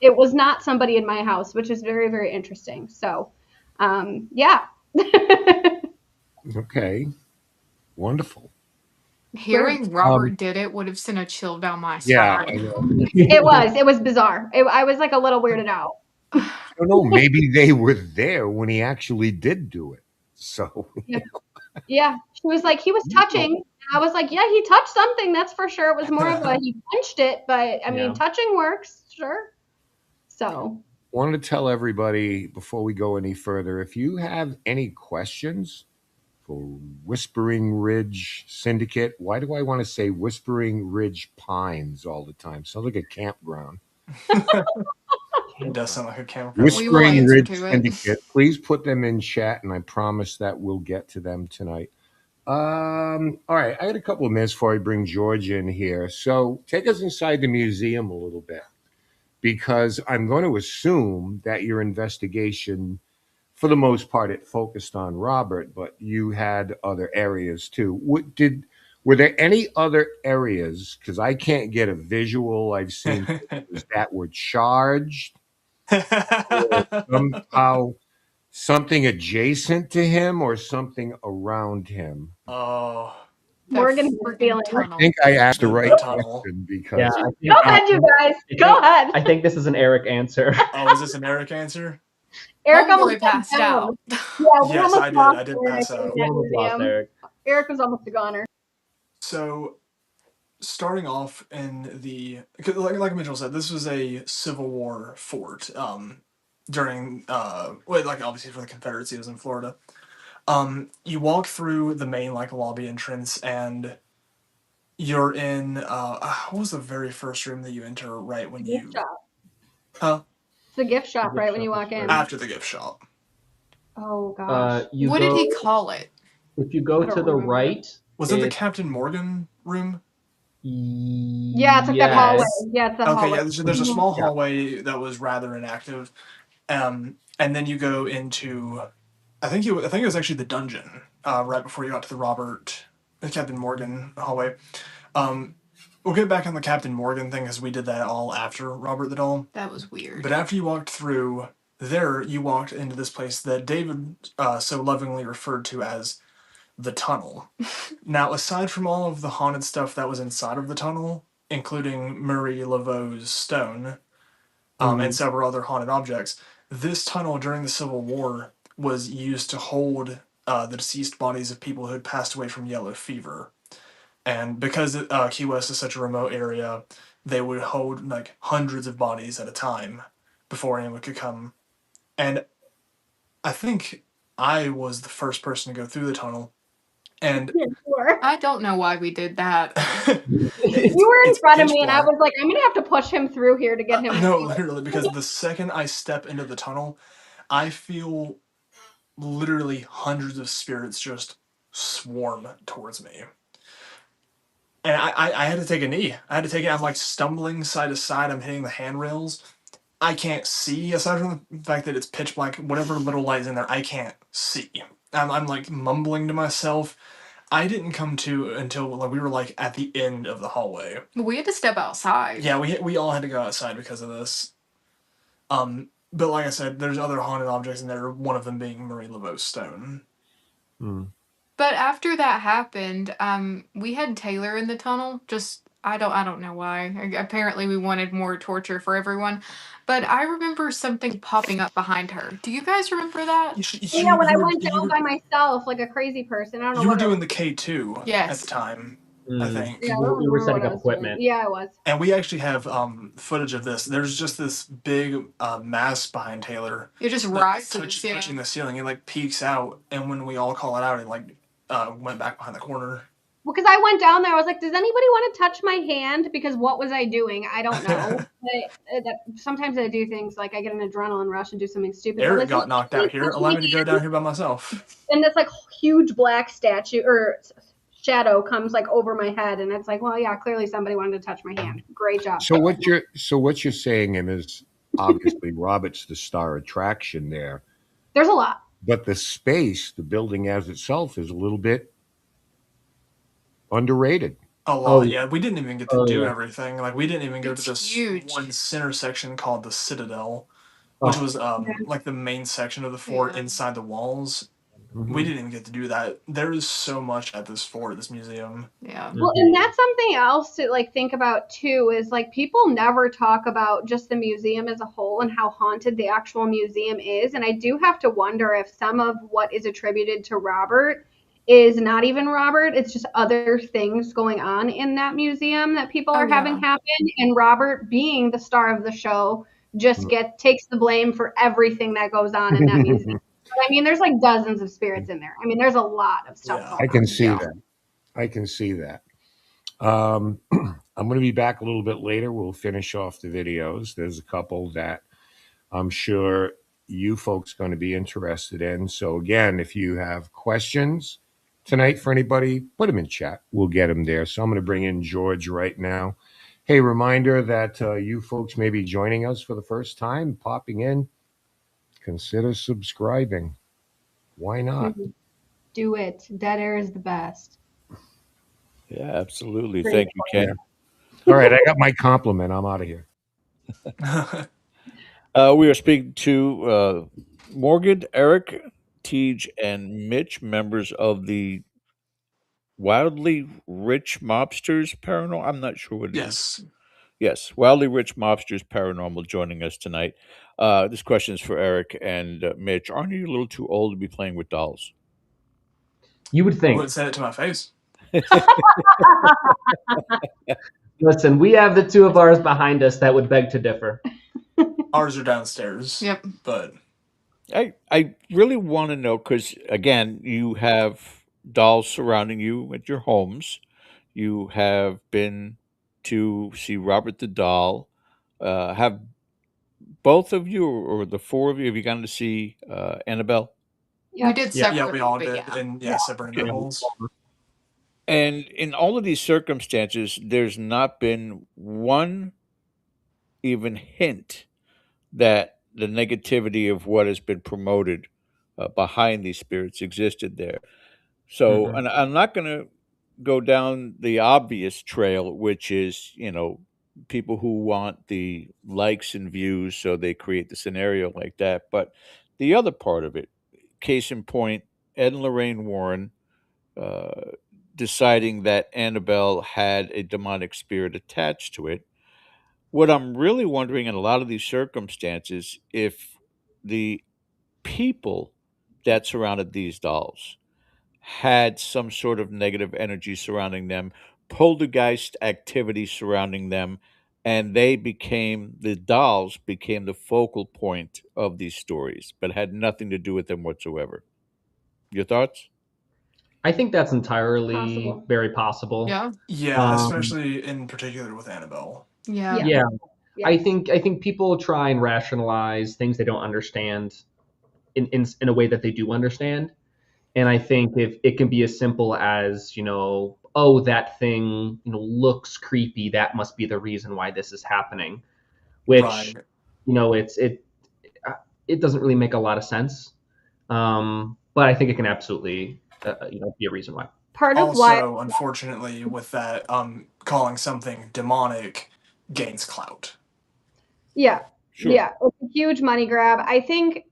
it was not somebody in my house, which is very, very interesting. So yeah. Okay. Wonderful. Hearing Robert did it would have sent a chill down my spine. Yeah, I know. It was bizarre. I was like a little weirded out. I don't know. Maybe they were there when he actually did do it. So yeah. She was like, he was touching. And I was like, yeah, he touched something. That's for sure. It was more of a he punched it, but I mean, touching works, sure. So wanted to tell everybody before we go any further, if you have any questions for Whispering Ridge Syndicate, why do I want to say Whispering Ridge Pines all the time? Sounds like a campground. It does sound like a campground. Whispering Ridge Syndicate, please put them in chat, and I promise that we'll get to them tonight. All right, I got a couple of minutes before I bring George in here. So take us inside the museum a little bit, because I'm going to assume that your investigation, for the most part, it focused on Robert, but you had other areas too. Were there any other areas? Because I can't get a visual. I've seen pictures that were charged, or somehow something adjacent to him or something around him. Oh, Morgan feeling. I think I asked the right question because. Go ahead, you guys. Go ahead. I think this is an Eric answer. Oh, is this an Eric answer? Eric almost passed out. Yes, I did pass out. Eric was almost a goner. So, starting off in like Mitchell said, this was a Civil War fort. During obviously for the Confederacy, it was in Florida. You walk through the main lobby entrance, and you're in what was the very first room that you enter right when gift shop. Huh? It's the gift shop right when you walk in. After the gift shop. Oh gosh. What did he call it? If you go to the right, was it the Captain Morgan room? Yeah, it's like that hallway. Yeah, it's the hallway. Okay, yeah, there's a small hallway that was rather inactive. And then you go into, I think it was actually the dungeon, right before you got to the Captain Morgan hallway. We'll get back on the Captain Morgan thing, because we did that all after Robert the Doll. That was weird. But after you walked through there, you walked into this place that David so lovingly referred to as the tunnel. Now, aside from all of the haunted stuff that was inside of the tunnel, including Marie Laveau's stone, and several other haunted objects, this tunnel during the Civil War was used to hold the deceased bodies of people who had passed away from yellow fever. And because Key West is such a remote area, they would hold hundreds of bodies at a time before anyone could come. And I think I was the first person to go through the tunnel. And I don't know why we did that. You were in front of me, and I was like, I'm going to have to push him through here to get him. No, literally, because the second I step into the tunnel, I feel literally hundreds of spirits just swarm towards me. And I had to take a knee. I'm stumbling side to side. I'm hitting the handrails. I can't see, aside from the fact that it's pitch black. Whatever little light is in there, I can't see. I'm mumbling to myself. I didn't come to until we were at the end of the hallway. We had to step outside. Yeah, we all had to go outside because of this. But like I said, there's other haunted objects in there. One of them being Marie Laveau's stone. But after that happened, we had Taylor in the tunnel. I don't know why. Apparently, we wanted more torture for everyone. But I remember something popping up behind her. Do you guys remember that? When I went down by myself like a crazy person. I don't know. You were doing the K2 at the time. I think. Yeah, I We don't we were remember setting what I up was doing. equipment. Yeah, I was. And we actually have footage of this. There's just this big mast behind Taylor. It just that rises, touching the ceiling. It like peeks out, and when we all call it out, it like went back behind the corner. Well, because I went down there, I was like, "Does anybody want to touch my hand?" Because what was I doing? I don't know. Sometimes I do things like I get an adrenaline rush and do something stupid. Eric but got knocked out here. Allow me to go down here by myself. And this like huge black statue or shadow comes like over my head, and it's like, well, yeah, clearly somebody wanted to touch my hand. Great job. So what you're saying is obviously Robert's the star attraction there, There's a lot. but the space, the building as itself, is a little bit underrated. A lot, Oh, yeah. We didn't even get to do yeah. everything. Like we didn't even go to It's this huge. one center section called the Citadel, which was like the main section of the fort inside the walls. We didn't even get to do that. There is so much at this fort, this museum. Yeah. Well, and that's something else to like think about too, is like people never talk about just the museum as a whole and how haunted the actual museum is. And I do have to wonder if some of what is attributed to Robert is not even Robert. It's just other things going on in that museum that people are having happen. And Robert, being the star of the show, just takes the blame for everything that goes on in that museum. But I mean, there's like dozens of spirits in there. I mean, there's a lot of stuff going on. I can see that. I can see that. I'm going to be back a little bit later. We'll finish off the videos. There's a couple that I'm sure you folks going to be interested in. So again, if you have questions tonight for anybody, put them in chat. We'll get them there. So I'm going to bring in George right now. Hey, reminder that you folks may be joining us for the first time, popping in. Consider subscribing. Why not? Do it. Dead air is the best. Yeah, absolutely. Thank you, Ken. All right, I got my compliment. I'm out of here. We are speaking to Morgan, Eric, Tej, and Mitch, members of the Wildly Rich Mobsters Paranormal. I'm not sure what it is. Yes. Yes, Wildly Rich Mobsters Paranormal joining us tonight. This question is for Eric and Mitch. Aren't you a little too old to be playing with dolls? You would I think. wouldn't say it to my face. Listen, we have the two of ours behind us that would beg to differ. Ours are downstairs. Yep. But I really want to know because, again, you have dolls surrounding you at your homes. You have been to see Robert the Doll. Have both of you or the four of you, have you gone to see Annabelle? We did separately. Yeah, we all but did. yeah. And separate intervals. And in all of these circumstances, there's not been one even hint that the negativity of what has been promoted behind these spirits existed there. So, and I'm not going to go down the obvious trail, which is, people who want the likes and views, so they create the scenario like that. But the other part of it, case in point, Ed and Lorraine Warren deciding that Annabelle had a demonic spirit attached to it. What I'm really wondering in a lot of these circumstances, if the people that surrounded these dolls had some sort of negative energy surrounding them, poltergeist activity surrounding them, and the dolls became the focal point of these stories, but had nothing to do with them whatsoever. Your thoughts? I think that's entirely Possible. very possible. Yeah. Yeah, especially in particular with Annabelle. Yeah. Yeah. Yes. I think people try and rationalize things they don't understand in a way that they do understand. And I think if it can be as simple as, oh, that thing, looks creepy, that must be the reason why this is happening, which, Right. it doesn't really make a lot of sense. But I think it can absolutely, be a reason why. Part of Also, unfortunately, with that, calling something demonic gains clout. Yeah. Sure. Yeah. It's a huge money grab. I think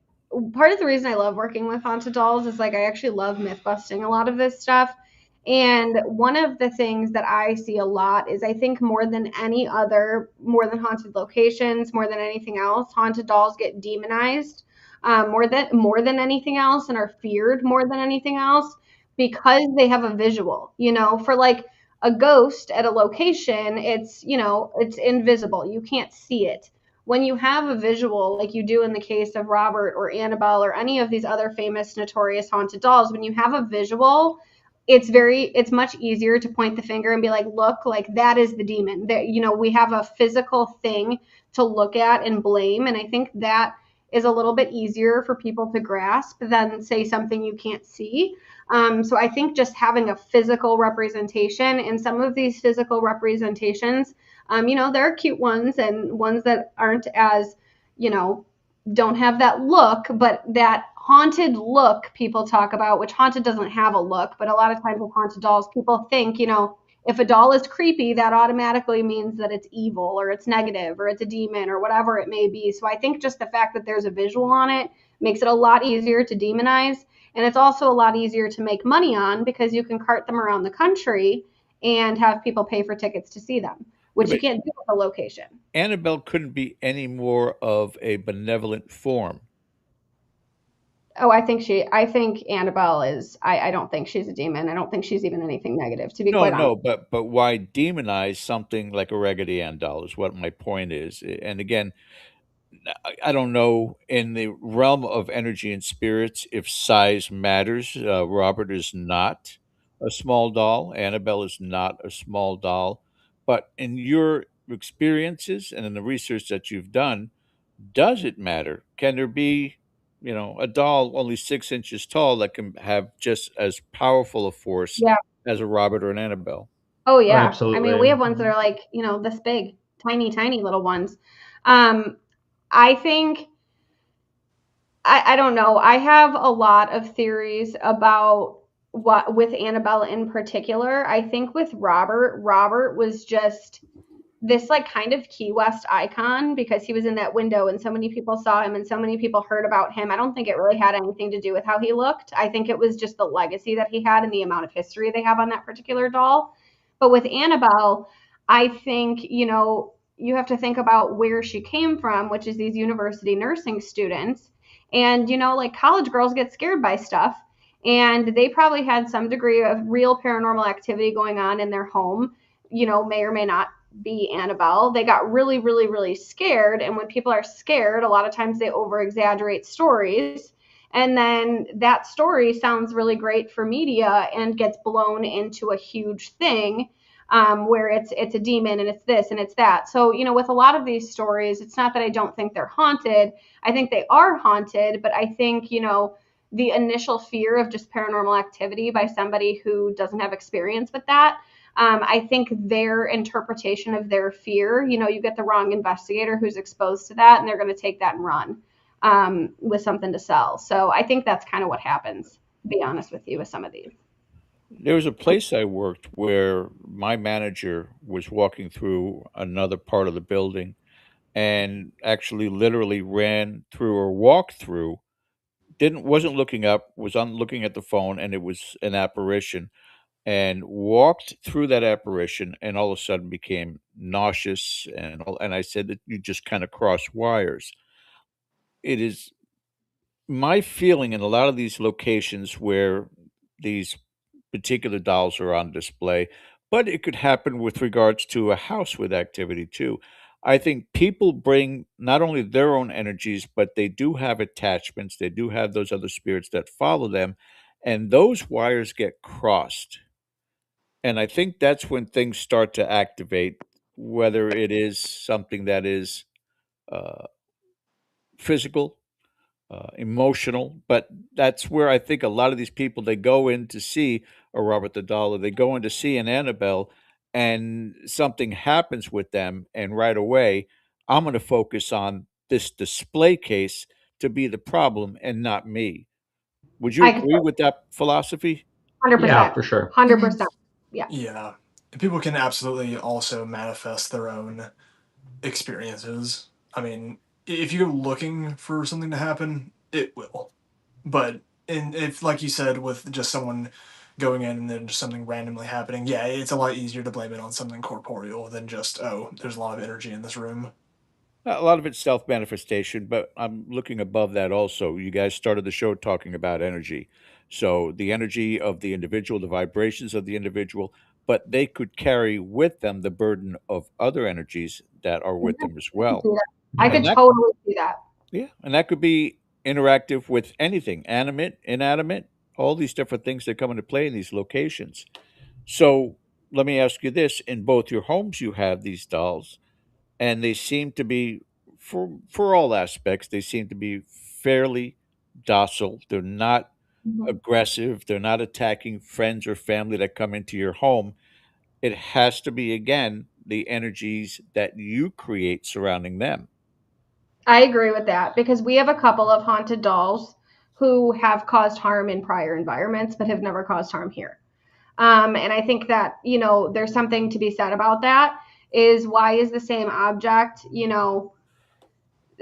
part of the reason I love working with haunted dolls is like I actually love myth busting a lot of this stuff. And one of the things that I see a lot is I think more than haunted locations, more than anything else, haunted dolls get demonized more than anything else and are feared more than anything else because they have a visual, for like A ghost at a location, it's, it's invisible. You can't see it. When you have a visual, like you do in the case of Robert or Annabelle or any of these other famous notorious haunted dolls, when you have a visual, it's much easier to point the finger and be like, look, like that is the demon. That, we have a physical thing to look at and blame. And I think that is a little bit easier for people to grasp than say something you can't see. So I think just having a physical representation, and some of these physical representations, there are cute ones and ones that aren't as, don't have that look, but that haunted look people talk about, which haunted doesn't have a look, but a lot of times with haunted dolls, people think, if a doll is creepy, that automatically means that it's evil or it's negative or it's a demon or whatever it may be. So I think just the fact that there's a visual on it makes it a lot easier to demonize. And it's also a lot easier to make money on because you can cart them around the country and have people pay for tickets to see them, Yeah, which you but can't do with a location. Annabelle couldn't be any more of a benevolent form. Oh, I think Annabelle is, I don't think she's a demon. I don't think she's even anything negative, to be No, quite honest. no, but why demonize something like a Raggedy Ann doll is what my point is. And again, I don't know in the realm of energy and spirits if size matters. Robert is not a small doll. Annabelle is not a small doll. But in your experiences and in the research that you've done, does it matter? Can there be, a doll only 6 inches tall that can have just as powerful a force Yeah. as a Robert or an Annabelle? Oh Oh, yeah. I mean, we absolutely. have ones that are like, this big, tiny, tiny little ones. Um, I think I don't know. I have a lot of theories about what with Annabelle in particular. I think with Robert was just this like kind of Key West icon because he was in that window and so many people saw him and so many people heard about him. I don't think it really had anything to do with how he looked. I think it was just the legacy that he had and the amount of history they have on that particular doll. But with Annabelle, I think, you have to think about where she came from, which is these university nursing students. And, like college girls get scared by stuff. And they probably had some degree of real paranormal activity going on in their home, may or may not be Annabelle. They got really, really, really scared. And when people are scared, a lot of times they over exaggerate stories. And then that story sounds really great for media and gets blown into a huge thing where it's a demon and it's this and it's that. So, with a lot of these stories, it's not that I don't think they're haunted. I think they are haunted, but I think, the initial fear of just paranormal activity by somebody who doesn't have experience with that, I think their interpretation of their fear, you get the wrong investigator who's exposed to that, and they're going to take that and run with something to sell. So I think that's kind of what happens, to be honest with you, with some of these. There was a place I worked where my manager was walking through another part of the building and actually literally ran through or walked through, didn't wasn't looking up, was on looking at the phone, and it was an apparition, and walked through that apparition and all of a sudden became nauseous and I said that you just kind of cross wires. It is my feeling in a lot of these locations where these particular dolls are on display, but it could happen with regards to a house with activity too. I think people bring not only their own energies, but they do have attachments. They do have those other spirits that follow them, and those wires get crossed. And I think that's when things start to activate, whether it is something that is uh, physical, emotional, but that's where I think a lot of these people they go in to see a Robert the Doll, or they go in to see an Annabelle, and something happens with them, and right away, I'm going to focus on this display case to be the problem and not me. Would you I could agree with that philosophy? Yeah, 100%. for sure. 100%. Yeah. Yeah. People can absolutely also manifest their own experiences. I mean, if you go looking for something to happen, it will. But if, like you said, with just someone going in and then just something randomly happening, yeah, it's a lot easier to blame it on something corporeal than just, oh, there's a lot of energy in this room. A lot of it's self manifestation, but I'm looking above that also. You guys started the show talking about energy. So the energy of the individual, the vibrations of the individual, but they could carry with them the burden of other energies that are with them as well. I And could that, totally see that. yeah, and that could be interactive with anything, animate, inanimate, all these different things that come into play in these locations. So let me ask you this: in both your homes, you have these dolls, and they seem to be, for all aspects, they seem to be fairly docile. They're not Mhm. aggressive. They're not attacking friends or family that come into your home. It has to be again the energies that you create surrounding them. I agree with that because we have a couple of haunted dolls who have caused harm in prior environments but have never caused harm here. And I think that, there's something to be said about that is why is the same object,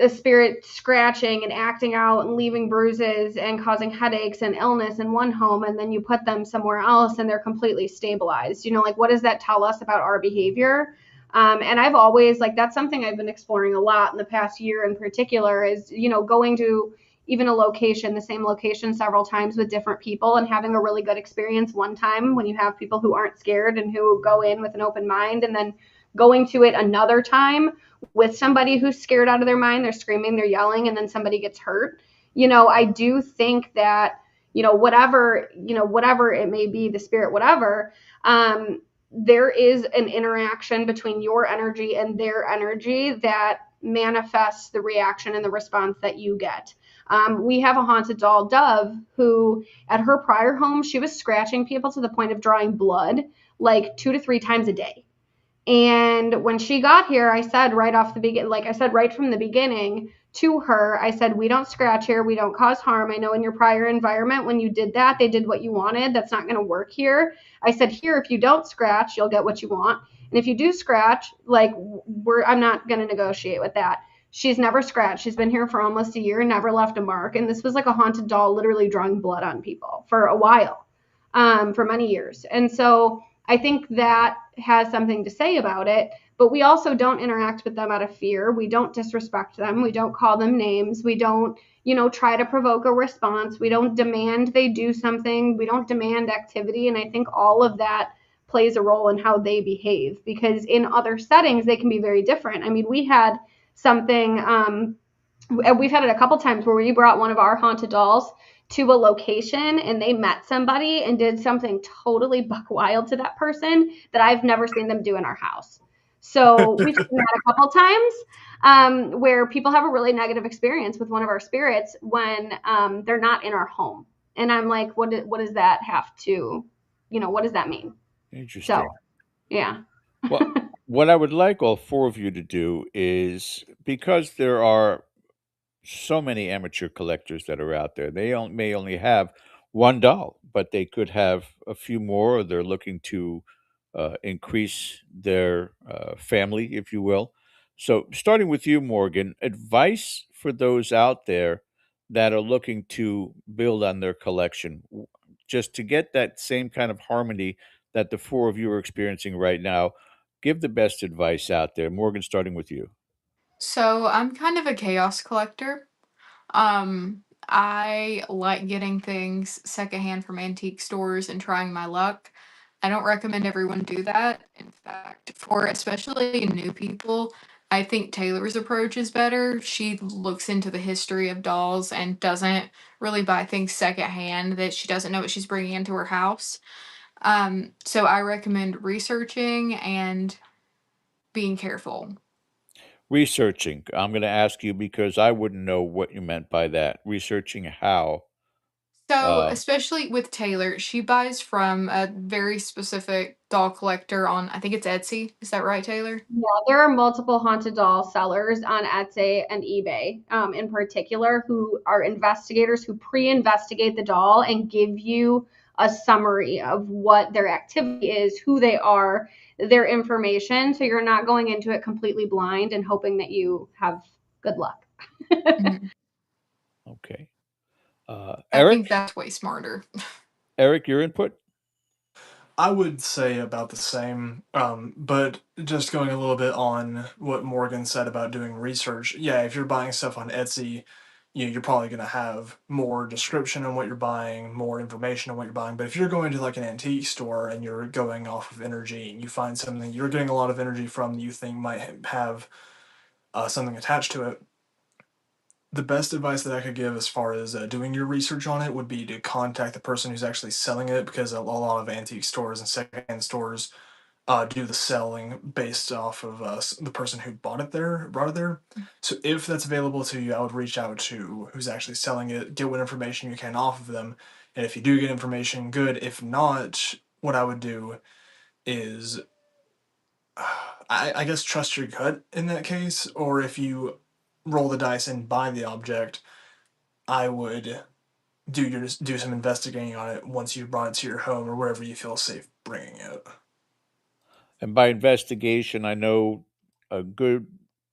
a spirit scratching and acting out and leaving bruises and causing headaches and illness in one home, and then you put them somewhere else and they're completely stabilized. Like, what does that tell us about our behavior? And I've always, like, that's something I've been exploring a lot in the past year in particular is, going to even a location, the same location several times with different people and having a really good experience one time when you have people who aren't scared and who go in with an open mind, and then going to it another time with somebody who's scared out of their mind, they're screaming, they're yelling, and then somebody gets hurt. I do think that, whatever it may be, the spirit, whatever, there is an interaction between your energy and their energy that manifests the reaction and the response that you get. We have a haunted doll, Dove, who at her prior home, she was scratching people to the point of drawing blood like 2 to 3 times a day. And when she got here, I said right off the beginning, like I said right from the beginning to her, I said, we don't scratch here. We don't cause harm. I know in your prior environment, when you did that, they did what you wanted. That's not going to work here. I said, here, if you don't scratch, you'll get what you want. And if you do scratch, like I'm not going to negotiate with that. She's never scratched. She's been here for almost a year and never left a mark. And this was like a haunted doll literally drawing blood on people for a while, for many years. And so I think that has something to say about it, but we also don't interact with them out of fear. We don't disrespect them. We don't call them names. We don't, try to provoke a response. We don't demand they do something. We don't demand activity. And I think all of that plays a role in how they behave because in other settings, they can be very different. I mean, we had something, we've had it a couple times where we brought one of our haunted dolls to a location and they met somebody and did something totally buck wild to that person that I've never seen them do in our house. So we've seen that a couple times where people have a really negative experience with one of our spirits when they're not in our home. And I'm like, what does that have to, what does that mean? Interesting. So, yeah. Well, what I would like all four of you to do is because there are so many amateur collectors that are out there. May only have one doll, but they could have a few more, or they're looking to increase their family, if you will. So, starting with you, Morgan, advice for those out there that are looking to build on their collection, just to get that same kind of harmony that the four of you are experiencing right now. Give the best advice out there. Morgan, starting with you. So I'm kind of a chaos collector. I like getting things secondhand from antique stores and trying my luck. I don't recommend everyone do that. In fact, for especially new people, I think Taylor's approach is better. She looks into the history of dolls and doesn't really buy things secondhand that she doesn't know what she's bringing into her house. So I recommend researching and being careful. Researching. I'm going to ask you because I wouldn't know what you meant by that. Researching how. So, Uh, especially with Taylor, she buys from a very specific doll collector on, I think it's Etsy. Is that right, Taylor? Yeah, there are multiple haunted doll sellers on Etsy and eBay, in particular, who are investigators who pre-investigate the doll and give you a summary of what their activity is, who they are, their information. So you're not going into it completely blind and hoping that you have good luck. Mhm. okay. I think Eric? that's way smarter. Eric, your input? I would say about the same, but just going a little bit on what Morgan said about doing research. Yeah, if you're buying stuff on Etsy, you're probably going to have more description on what you're buying, more information on what you're buying. But if you're going to like an antique store and you're going off of energy and you find something you're getting a lot of energy from that you think might have something attached to it, the best advice that I could give as far as doing your research on it would be to contact the person who's actually selling it, because a lot of antique stores and secondhand stores do the selling based off of the person who brought it there. So if that's available to you, I would reach out to who's actually selling it, get what information you can off of them, and if you do get information, good. If not, what I would do is, I guess, trust your gut in that case, or if you roll the dice and buy the object, I would do some investigating on it once you've brought it to your home or wherever you feel safe bringing it. And by investigation, I know a good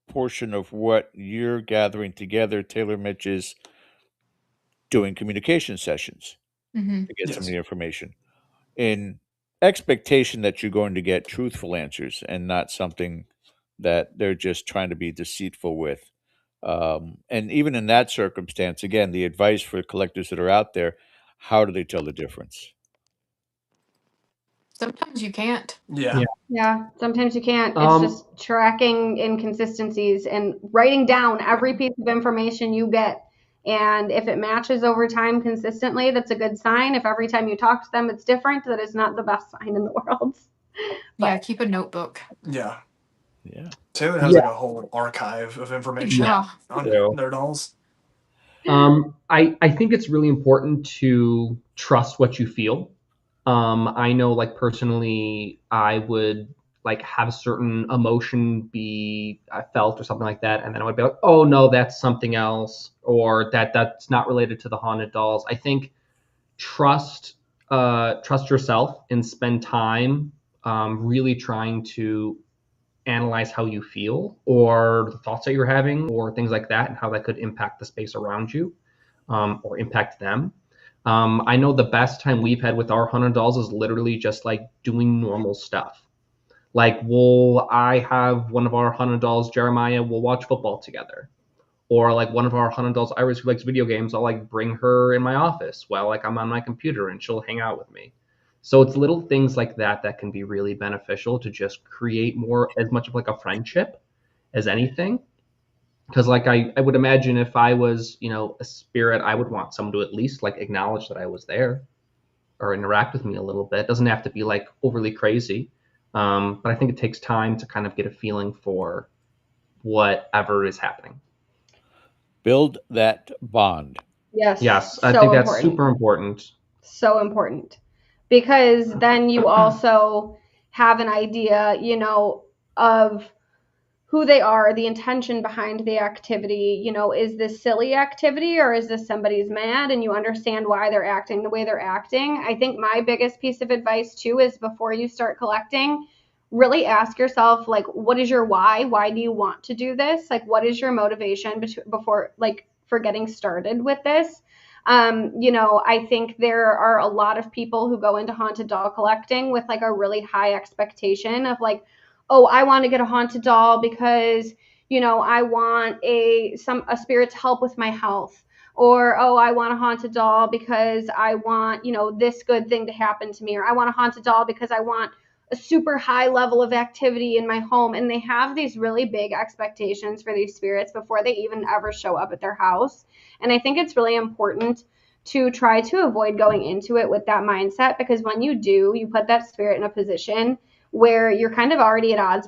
portion of what you're gathering together. Taylor Mitch is doing communication sessions to get some of the information in expectation that you're going to get truthful answers and not something that they're just trying to be deceitful with. And even in that circumstance, again, the advice for collectors that are out there, how do they tell the difference? Sometimes you can't. Yeah. Yeah, sometimes you can't. It's just tracking inconsistencies and writing down every piece of information you get. And if it matches over time consistently, that's a good sign. If every time you talk to them it's different, that is not the best sign in the world. Yeah, keep a notebook. Yeah. Yeah. Taylor has like a whole archive of information on their dolls. I think it's really important to trust what you feel. I know, like, personally, I would like have a certain emotion be felt or something like that, and then I would be like, oh no, that's something else, or that's not related to the haunted dolls. I think trust trust yourself and spend time really trying to analyze how you feel or the thoughts that you're having or things like that, and how that could impact the space around you, or impact them. I know the best time we've had with our haunted dolls is literally just like doing normal stuff. Like, I have one of our haunted dolls, Jeremiah, we'll watch football together. Or like one of our haunted dolls, Iris, who likes video games, I'll like bring her in my office while like I'm on my computer and she'll hang out with me. So it's little things like that that can be really beneficial to just create more, as much of like a friendship as anything. Because like I would imagine if I was, a spirit, I would want someone to at least like acknowledge that I was there or interact with me a little bit. It doesn't have to be like overly crazy. But I think it takes time to kind of get a feeling for whatever is happening. Build that bond. Yes, I think that's super important. So important, because then you also have an idea, of who they are, the intention behind the activity. Is this silly activity or is this somebody's mad? And you understand why they're acting the way they're acting. I think my biggest piece of advice too is, before you start collecting, really ask yourself, like, what is your why? Why do you want to do this? Like, what is your motivation before, like, for getting started with this? I think there are a lot of people who go into haunted doll collecting with like a really high expectation of like, oh, I want to get a haunted doll because, I want a spirit to help with my health. Or, oh, I want a haunted doll because I want, this good thing to happen to me. Or I want a haunted doll because I want a super high level of activity in my home. And they have these really big expectations for these spirits before they even ever show up at their house. And I think it's really important to try to avoid going into it with that mindset, because when you do, you put that spirit in a position where you're kind of already at odds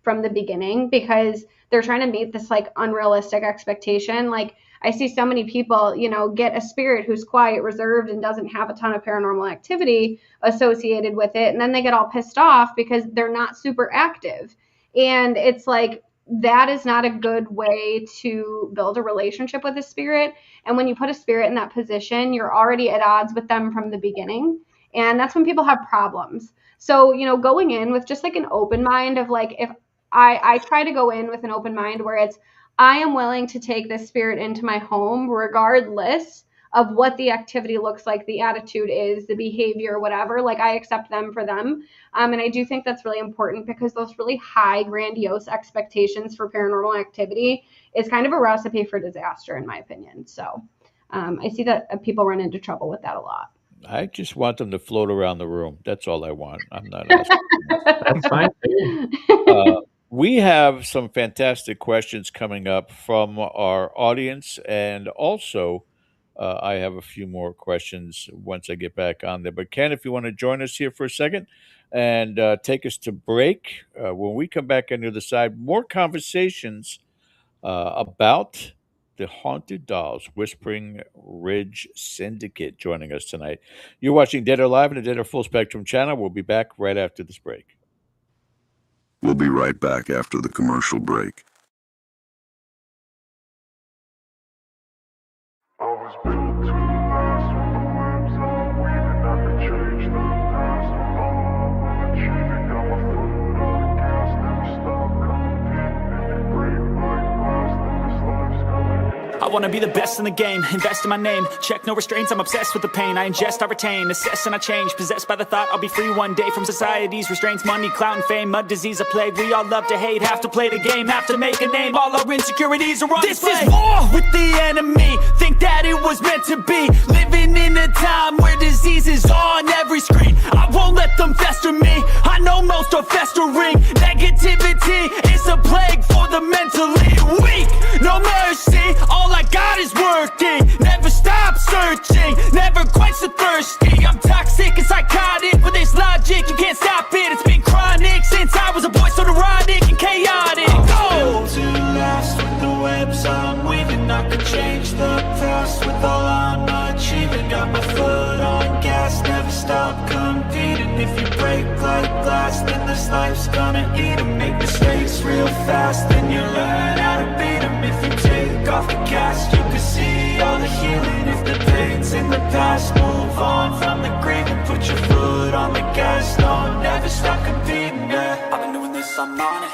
from the beginning, because they're trying to meet this like unrealistic expectation. Like, I see so many people, get a spirit who's quiet, reserved, and doesn't have a ton of paranormal activity associated with it. And then they get all pissed off because they're not super active. And it's like, that is not a good way to build a relationship with a spirit. And when you put a spirit in that position, you're already at odds with them from the beginning. And that's when people have problems. So, going in with just like an open mind of like, if I try to go in with an open mind where it's, I am willing to take this spirit into my home regardless of what the activity looks like, the attitude is, the behavior, whatever. Like, I accept them for them. And I do think that's really important, because those really high, grandiose expectations for paranormal activity is kind of a recipe for disaster, in my opinion. So I see that people run into trouble with that a lot. I just want them to float around the room. That's all I want. I'm not asking. That's fine too. We have some fantastic questions coming up from our audience, and also I have a few more questions once I get back on there. But Ken, if you want to join us here for a second and take us to break, when we come back on the other side, more conversations about the haunted dolls, Whispering Ridge Syndicate, joining us tonight. You're watching Dead or Live on the Dead or Full Spectrum channel. We'll be back right after this break. We'll be right back after the commercial break. I was built to last with the webs I'm weaving. I could change the past with all I'm achieving. Got my foot on the gas, never stop competing. If you break my glass, then this life's gonna end. I wanna be the best in the game, invest in my name. Check no restraints, I'm obsessed with the pain. I ingest, I retain, assess and I change. Possessed by the thought I'll be free one day from society's restraints. Money, clout and fame, mud, disease, a plague. We all love to hate, have to play the game, have to make a name. All our insecurities are on display. This is war with the enemy, think that it was meant to be. Living in a time where disease is on every screen. I won't let them fester me, I know most are festering. Negativity is a plague for the mentally weak. No mercy, all I got is working. Never stop searching, never quench the thirsty. I'm toxic and psychotic, but there's logic, you can't stop it. It's been chronic since I was a boy, so neurotic and chaotic. Go! To last with the webs I'm weaving. I could change the past with all I'm achieving. Got my foot on gas, never stop competing. If you break like glass, then this life's gonna eat 'em. Make mistakes real fast, then you learn how to beat 'em. If you take off the cast, you can see all the healing. If the pain's in the past, move on from the grave and put your foot on the gas. No, never stop competing, yeah. I've been doing this, I'm on it.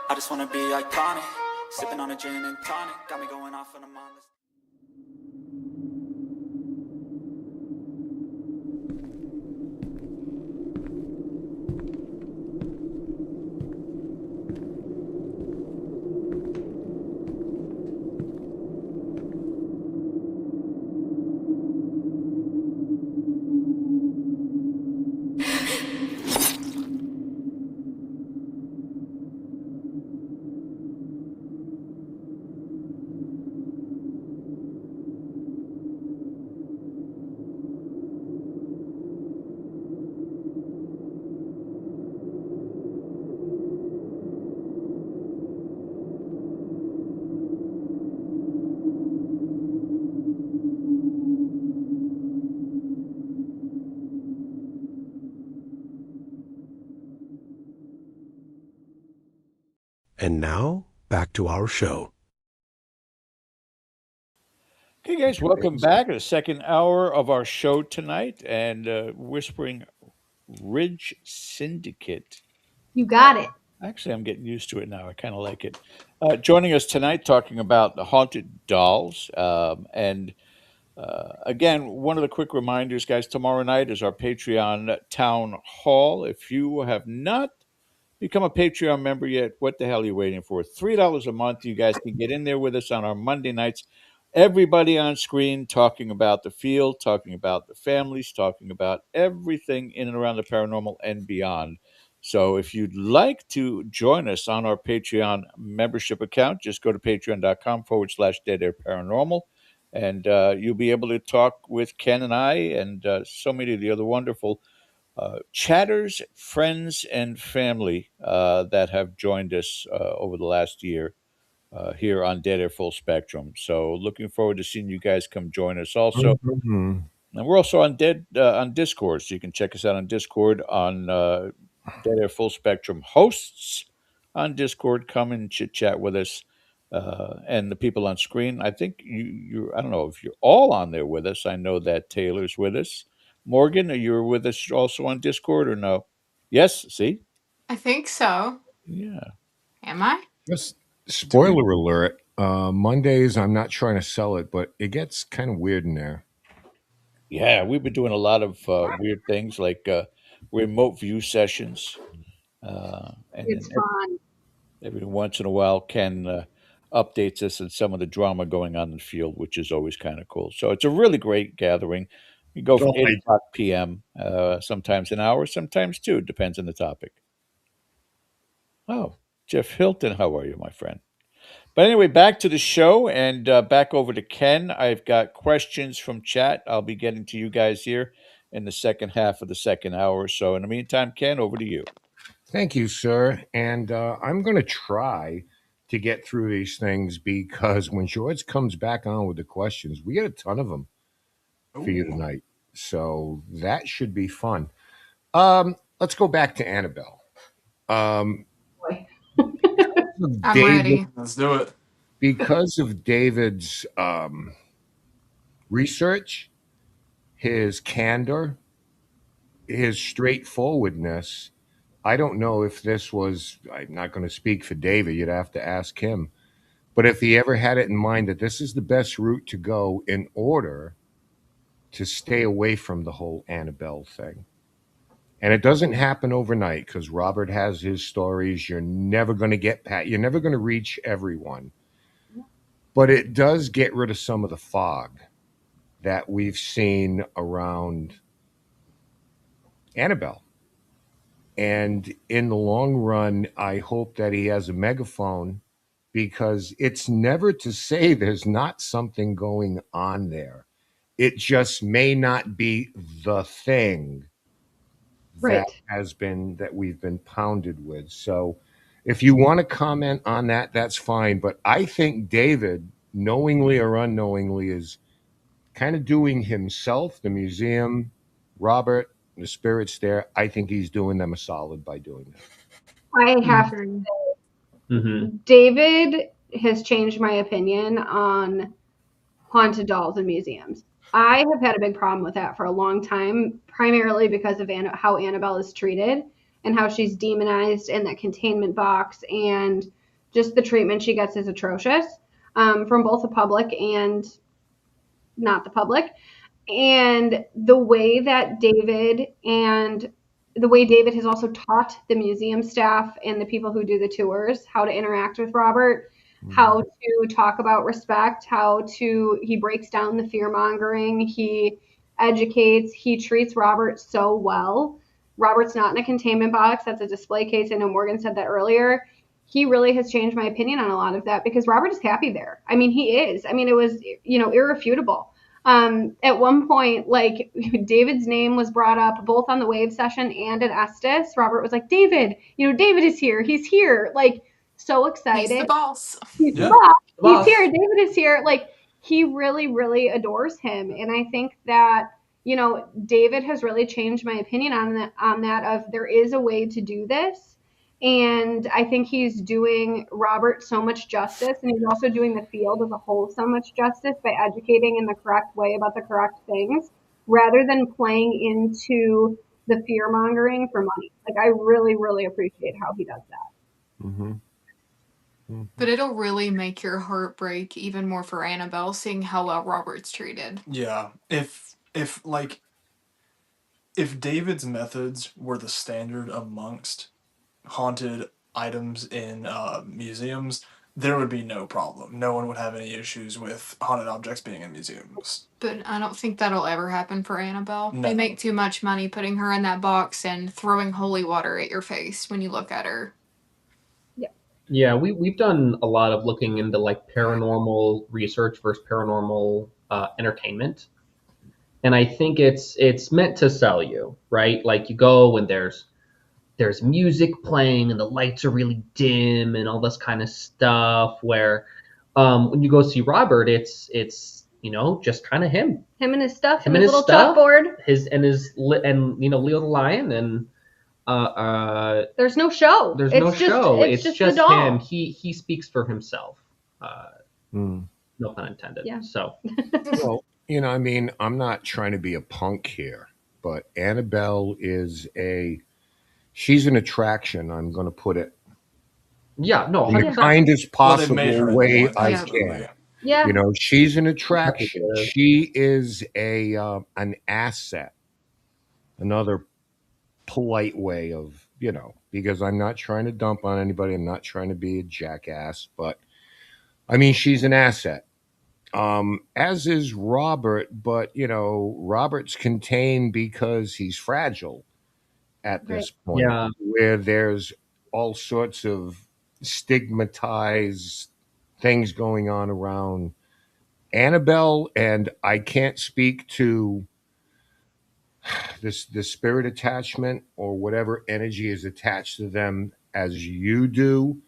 I just wanna be iconic. Sipping on a gin and tonic, got me going off on a mindless. And now, back to our show. Okay, guys, welcome back to the second hour of our show tonight and Whispering Ridge Syndicate. You got it. Actually, I'm getting used to it now. I kind of like it. Joining us tonight, talking about the haunted dolls. And again, one of the quick reminders, guys, tomorrow night is our Patreon town hall. If you have not become a Patreon member yet, what the hell are you waiting for? $3 a month. You guys can get in there with us on our Monday nights. Everybody on screen talking about the field, talking about the families, talking about everything in and around the paranormal and beyond. So if you'd like to join us on our Patreon membership account, just go to patreon.com/Dead Air Paranormal. And you'll be able to talk with Ken and I and so many of the other wonderful chatters, friends, and family that have joined us over the last year here on Dead Air Full Spectrum. So looking forward to seeing you guys come join us also. Mhm. And we're also on on Discord, so you can check us out on Discord on Dead Air Full Spectrum hosts on Discord. Come and chit chat with us. And the people on screen, I think I don't know if you're all on there with us. I know that Taylor's with us. Morgan, are you with us also on Discord or no? Yes, see? I think so. Yeah. Am I? Just spoiler alert. Mondays, I'm not trying to sell it, but it gets kind of weird in there. Yeah, we've been doing a lot of weird things like remote view sessions. And It's fun. every once in a while, Ken updates us on some of the drama going on in the field, which is always kind of cool. So it's a really great gathering. We go from So 8 o'clock p.m., sometimes an hour, sometimes two, depends on the topic. Oh, Jeff Hilton, how are you, my friend? But anyway, back to the show and back over to Ken. I've got questions from chat. I'll be getting to you guys here in the second half of the second hour. So in the meantime, Ken, over to you. thank you, sir. And I'm going to try to get through these things because when George comes back on with the questions, we get a ton of them for you Ooh. tonight. So that should be fun. Let's go back to Annabelle. Um, Boy. I'm David, ready. Let's do it. because of David's research, his candor, his straightforwardness. I don't know if this was, I'm not going to speak for David, you'd have to ask him, but if he ever had it in mind that this is the best route to go in order to stay away from the whole Annabelle thing. And it doesn't happen overnight because Robert has his stories. You're never going to get you're never going to reach everyone. But it does get rid of some of the fog that we've seen around Annabelle. And in the long run, I hope that he has a megaphone because it's never to say there's not something going on there. It just may not be the thing that Right. that we've been pounded with. So if you want to comment on that, that's fine. But I think David, knowingly or unknowingly, is kind of doing himself, the museum, Robert, the spirits there. I think he's doing them a solid by doing that. I have Agree. David has changed my opinion on haunted dolls in museums. I have had a big problem with that for a long time, primarily because of how Annabelle is treated and how she's demonized in that containment box, and just the treatment she gets is atrocious from both the public and not the public. And the way David has also taught the museum staff and the people who do the tours how to interact with Robert, how to talk about respect, he breaks down the fear mongering, he educates, he treats Robert so well. Robert's not in a containment box, that's a display case. I know Morgan said that earlier. He really has changed my opinion on a lot of that because Robert is happy there. I mean, he is. I mean, it was, irrefutable. At one point, like David's name was brought up both on the wave session and at Estes. Robert was like, David, David is here. He's here. Like, so excited. He's the boss. He's the boss. He's here. David is here. Like, he really, really adores him. And I think that, David has really changed my opinion on that of there is a way to do this. And I think he's doing Robert so much justice, and he's also doing the field as a whole so much justice by educating in the correct way about the correct things, rather than playing into the fear mongering for money. Like, I really, really appreciate how he does that. Mm-hmm. Mm-hmm. But it'll really make your heart break even more for Annabelle, seeing how well Robert's treated. Yeah. If David's methods were the standard amongst haunted items in museums, there would be no problem. No one would have any issues with haunted objects being in museums. But I don't think that'll ever happen for Annabelle. No. They make too much money putting her in that box and throwing holy water at your face when you look at her. Yeah, we've done a lot of looking into like paranormal research versus paranormal entertainment, and I think it's meant to sell you, right? Like you go and there's music playing and the lights are really dim and all this kind of stuff. Where when you go see Robert, it's just kind of him and his stuff, him and his little chalkboard, and Leo the Lion, and there's no show. It's just the doll. him. He speaks for himself. No pun intended. Yeah. So, well, I mean, I'm not trying to be a punk here, but Annabelle she's an attraction. I'm going to put it. Yeah, no, in the kindest possible way I Yeah. can. Yeah. She's an attraction. She is an asset. Another polite way of, because I'm not trying to dump on anybody. I'm not trying to be a jackass, but I mean, she's an asset. As is Robert, but Robert's contained because he's fragile at Right. this point, Yeah. where there's all sorts of stigmatized things going on around Annabelle, and I can't speak to this spirit attachment or whatever energy is attached to them as you do,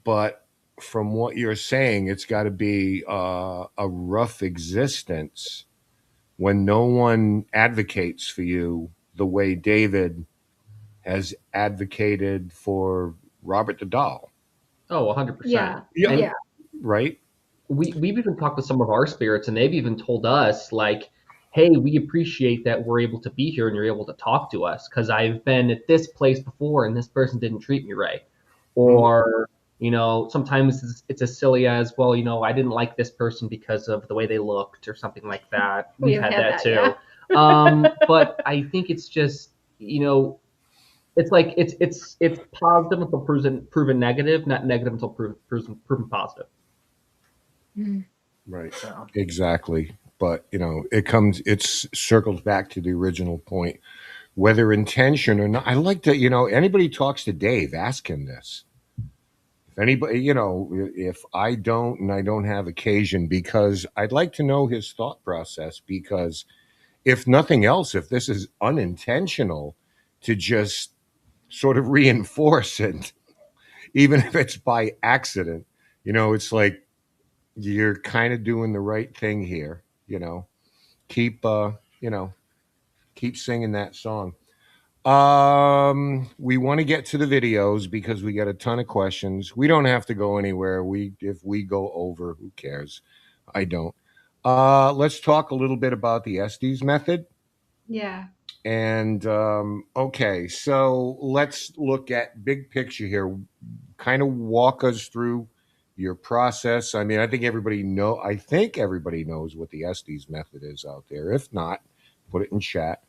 but from what you're saying, it's got to be a rough existence when no one advocates for you the way David has advocated for Robert the Doll. Oh, 100%. Yeah. Yeah. And Yeah. Right? we've even talked to some of our spirits, and they've even told us, like, hey, we appreciate that we're able to be here and you're able to talk to us, because I've been at this place before and this person didn't treat me right. Mhm. Or, sometimes it's as silly as, well, I didn't like this person because of the way they looked or something like that. We've had that too. But I think it's just, it's like it's positive until proven negative, not negative until proven positive. Right. Yeah. Exactly. But, it's circles back to the original point, whether intention or not. I like to, anybody talks to Dave, ask him this. If anybody, if I don't and I don't have occasion, because I'd like to know his thought process, because if nothing else, if this is unintentional, to just sort of reinforce it, even if it's by accident, it's like you're kind of doing the right thing here, keep, keep singing that song. We want to get to the videos because we got a ton of questions. We don't have to go anywhere. If we go over, who cares? I don't. Let's talk a little bit about the Estes method. Yeah. And okay, so let's look at big picture here. Kind of walk us through your process. I mean, I think everybody knows what the Estes method is out there. If not, put it in chat.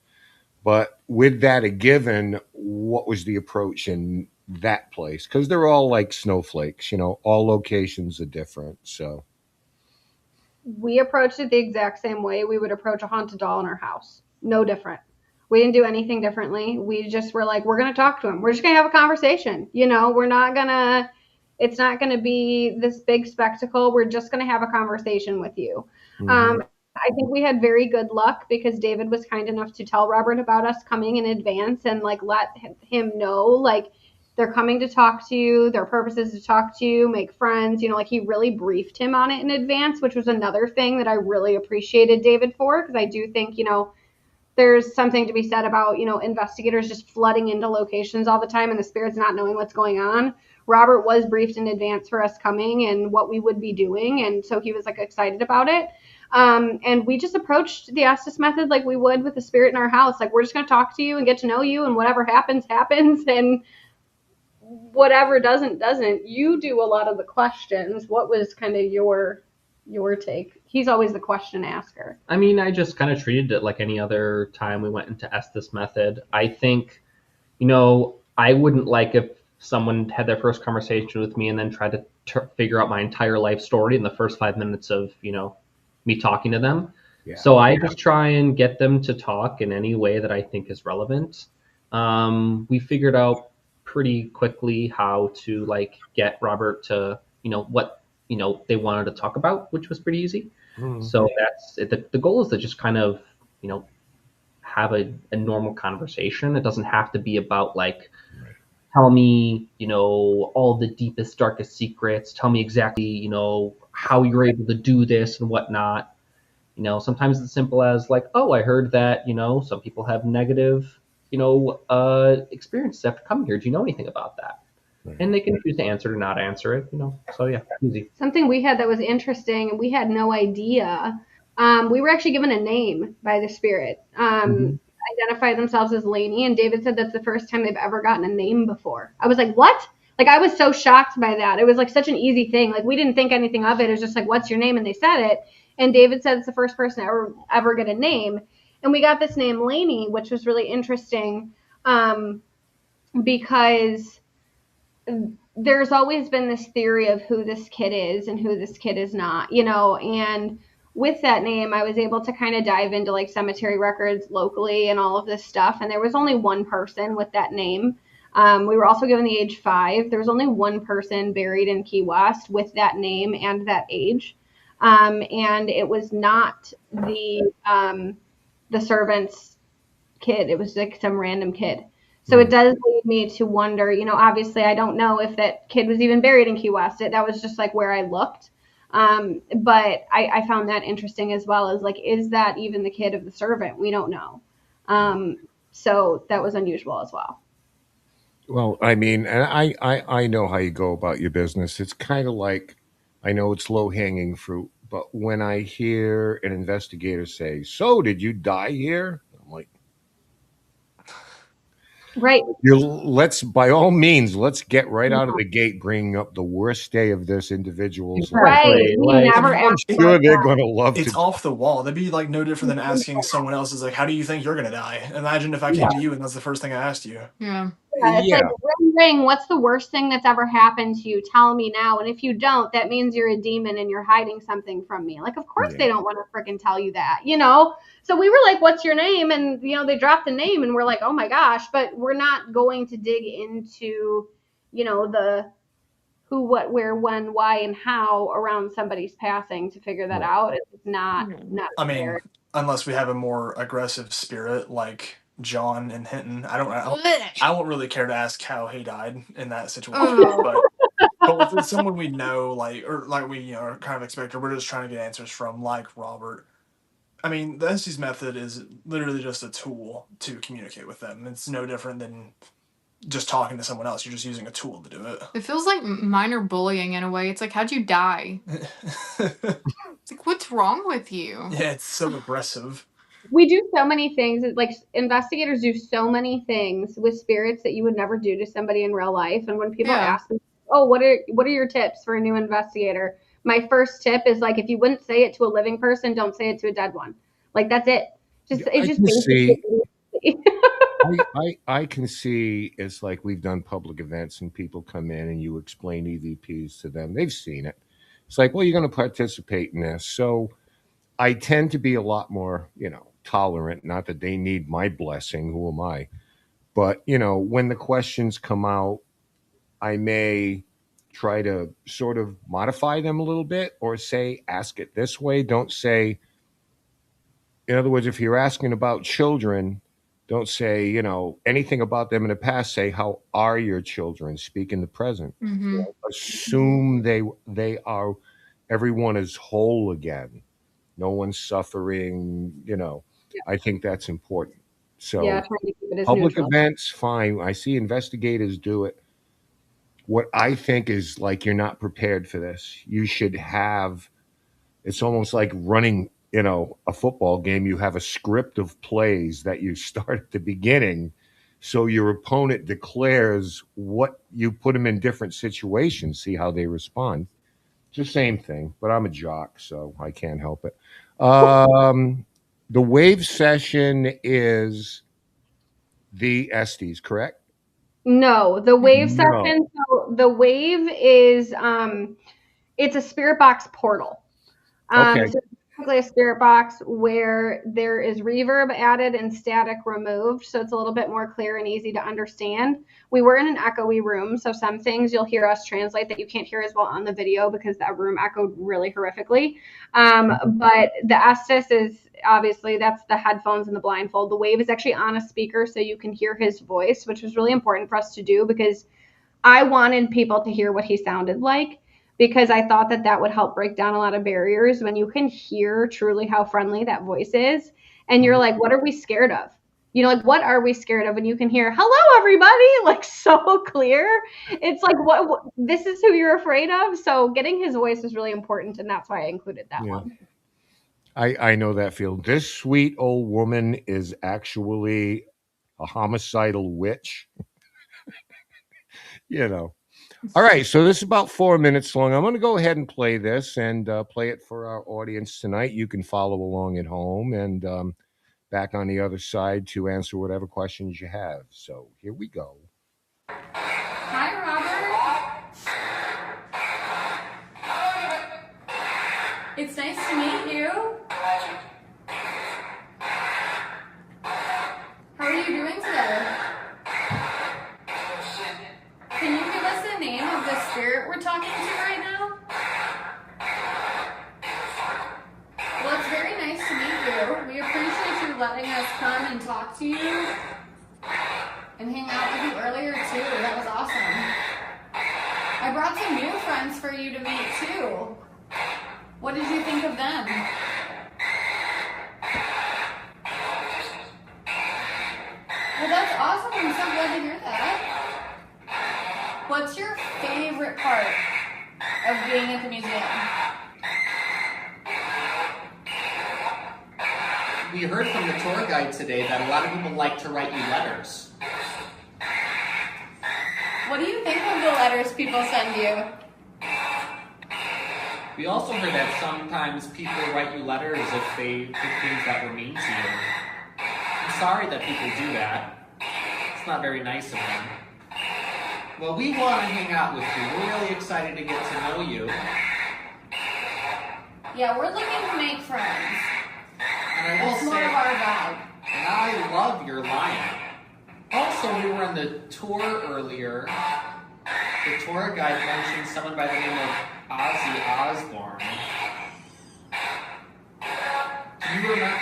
But with that a given, what was the approach in that place? Because they're all like snowflakes, all locations are different. So, We approached it the exact same way we would approach a haunted doll in our house. No different. We didn't do anything differently. We just were like, we're going to talk to him. We're just going to have a conversation. We're not going to, it's not going to be this big spectacle. We're just going to have a conversation with you. mhm. I think we had very good luck because David was kind enough to tell Robert about us coming in advance and like let him know, like, they're coming to talk to you. Their purpose is to talk to you, make friends. Like he really briefed him on it in advance, which was another thing that I really appreciated David for, because I do think, there's something to be said about, investigators just flooding into locations all the time and the spirits not knowing what's going on. Robert was briefed in advance for us coming and what we would be doing. And so he was like excited about it. And we just approached the Estes method like we would with the spirit in our house. Like, we're just going to talk to you and get to know you, and whatever happens, happens. And whatever doesn't. You do a lot of the questions. What was kind of your take? He's always the question asker. I mean, I just kind of treated it like any other time we went into Estes method. I think, I wouldn't like if someone had their first conversation with me and then tried to figure out my entire life story in the first 5 minutes of, me talking to them. Yeah. So I just try and get them to talk in any way that I think is relevant. We figured out pretty quickly how to like get Robert to, what, they wanted to talk about, which was pretty easy. Mhm. So that's the goal, is to just kind of, have a normal conversation. It doesn't have to be about like, tell me, all the deepest, darkest secrets. Tell me exactly, how you're able to do this and whatnot. Sometimes it's as simple as like, oh, I heard that, some people have negative, experiences after coming here. Do you know anything about that? Right. And they can choose to answer it or not answer it, So yeah, easy. Something we had that was interesting, and we had no idea. We were actually given a name by the spirit. Identified themselves as Lainey, and David said that's the first time they've ever gotten a name before. I was like, what? Like, I was so shocked by that. It was like such an easy thing. Like, we didn't think anything of it. It was just like, what's your name? And they said it. And David said it's the first person to ever get a name. And we got this name Lainey, which was really interesting, because there's always been this theory of who this kid is and who this kid is not, and with that name, I was able to kind of dive into like cemetery records locally and all of this stuff. And there was only one person with that name. We were also given the age 5. There was only one person buried in Key West with that name and that age. And it was not the servant's kid. It was like some random kid. So it does lead me to wonder, obviously I don't know if that kid was even buried in Key West. That was just like where I looked. But I found that interesting as well as like, is that even the kid of the servant? We don't know. So that was unusual as well. Well, I mean, and I know how you go about your business. It's kind of like, I know it's low hanging fruit, but when I hear an investigator say, "So, did you die here?" I'm like, right. Let's, by all means, let's get right out of the gate, bringing up the worst day of this individual's life. Right. We never I'm asked sure about they're that. going to love It's to. off the wall. That'd be like no different than asking someone else is like, how do you think you're gonna die? Imagine if I came to you and that's the first thing I asked you. Yeah. Yeah, it's like, Yeah, ring, ring, what's the worst thing that's ever happened to you? Tell me now. And if you don't, that means you're a demon and you're hiding something from me. Like, of course they yeah. don't want to freaking tell you that, So we were like, what's your name? And, they dropped the name and we're like, oh my gosh, but we're not going to dig into, the who, what, where, when, why, and how around somebody's passing to figure that Right. out. It's not I fair. mean, unless we have a more aggressive spirit like John and Hinton, I won't really care to ask how he died in that situation. Oh. But if it's someone we know, like or like we are kind of expect, or we're just trying to get answers from, like Robert. I mean, the Estes method is literally just a tool to communicate with them. It's no different than just talking to someone else. You're just using a tool to do it. It feels like minor bullying in a way. It's like, how'd you die? It's like, what's wrong with you? Yeah, it's so aggressive. We do so many things. Like investigators do so many things with spirits that you would never do to somebody in real life. And when people ask me, "Oh, what are your tips for a new investigator?" My first tip is like, if you wouldn't say it to a living person, don't say it to a dead one. Like that's it. I Just can see. basic. I can see it's like we've done public events and people come in and you explain EVPs to them. They've seen it. It's like, well, you're going to participate in this. So I tend to be a lot more, tolerant. Not that they need my blessing. Who am I? But, when the questions come out, I may try to sort of modify them a little bit or say, ask it this way. Don't say, in other words, if you're asking about children, don't say, anything about them in the past. Say, how are your children? Speak in the present. Mm-hmm. Assume they are, everyone is whole again. No one's suffering. I think that's important. Yeah, So trying to keep it as public neutral. events, fine. I see investigators do it. What I think is like you're not prepared for this. You should have. It's almost like running, a football game. You have a script of plays that you start at the beginning, so your opponent declares what you put them in different situations. See how they respond. It's the same thing, but I'm a jock, so I can't help it. The wave session is the Estes, correct? No, the wave No. section. So the wave is it's a spirit box portal. Okay. So it's basically a spirit box where there is reverb added and static removed, so it's a little bit more clear and easy to understand. We were in an echoey room, so some things you'll hear us translate that you can't hear as well on the video because that room echoed really horrifically. But the Estes is obviously that's the headphones and the blindfold. The wave is actually on a speaker, so you can hear his voice, which was really important for us to do because I wanted people to hear what he sounded like because I thought that that would help break down a lot of barriers when you can hear truly how friendly that voice is. And you're like, what are we scared of? Like, what are we scared of? And you can hear, hello, everybody, like so clear. It's like, what this is who you're afraid of. So getting his voice is really important. And that's why I included that Yeah. one. I know that feeling. This sweet old woman is actually a homicidal witch. All right, so this is about 4 minutes long. I'm going to go ahead and play this and play it for our audience tonight. You can follow along at home and back on the other side to answer whatever questions you have. So here we go. Hi, Robert. It's nice to meet you. How are you doing today? Can you give us the name of the spirit we're talking to right now? Well, it's very nice to meet you. We appreciate you letting us come and talk to you and hang out with you earlier too. That was awesome. I brought some new friends for you to meet too. What did you think of them? Well, that's awesome. I'm so glad to hear that. What's your favorite part of being at the museum? We heard from the tour guide today that a lot of people like to write you letters. What do you think of the letters people send you? We also heard that sometimes people write you letters if they did things that were mean to you. I'm sorry that people do that. It's not very nice of them. Well, we want to hang out with you. We're really excited to get to know you. Yeah, we're looking to make friends. And I will That's more say, of our vibe. and I love your lion. Also, we were on the tour earlier. The tour guide mentioned someone by the name of Ozzy Osbourne. Do you remember?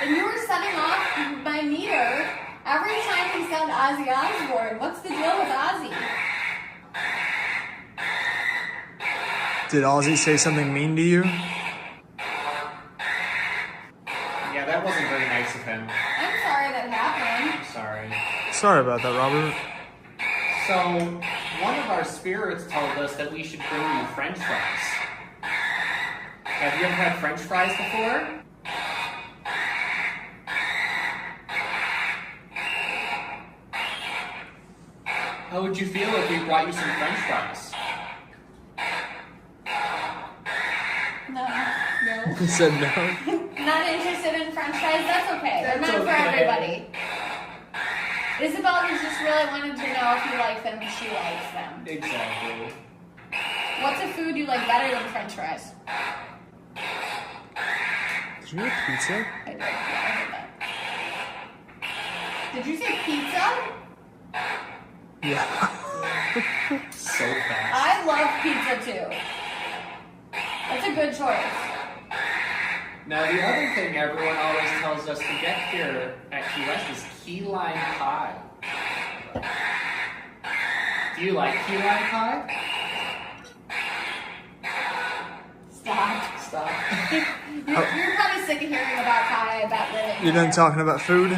And you were setting off my meter every time he said Ozzy Osbourne. What's the deal with Ozzy? Did Ozzy say something mean to you? Yeah, that wasn't very nice of him. I'm sorry that happened. I'm sorry. Sorry about that, Robert. So, one of our spirits told us that we should bring you French fries. Have you ever had French fries before? How would you feel if we brought you some French fries? No. He said no. Not interested in French fries? That's okay. They're That's not for okay. everybody. Isabel just really wanted to know if you like them and she likes them. Exactly. What's a food you like better than French fries? Did you have pizza? I did. Yeah, I heard that. Did you say pizza? Yeah. So fast. I love pizza too. That's a good choice. Now, the other thing everyone always tells us to get here at Key West is key lime pie. Do you like key lime pie? Stop. You're probably sick of hearing about pie, I bet, living You done here. talking about food?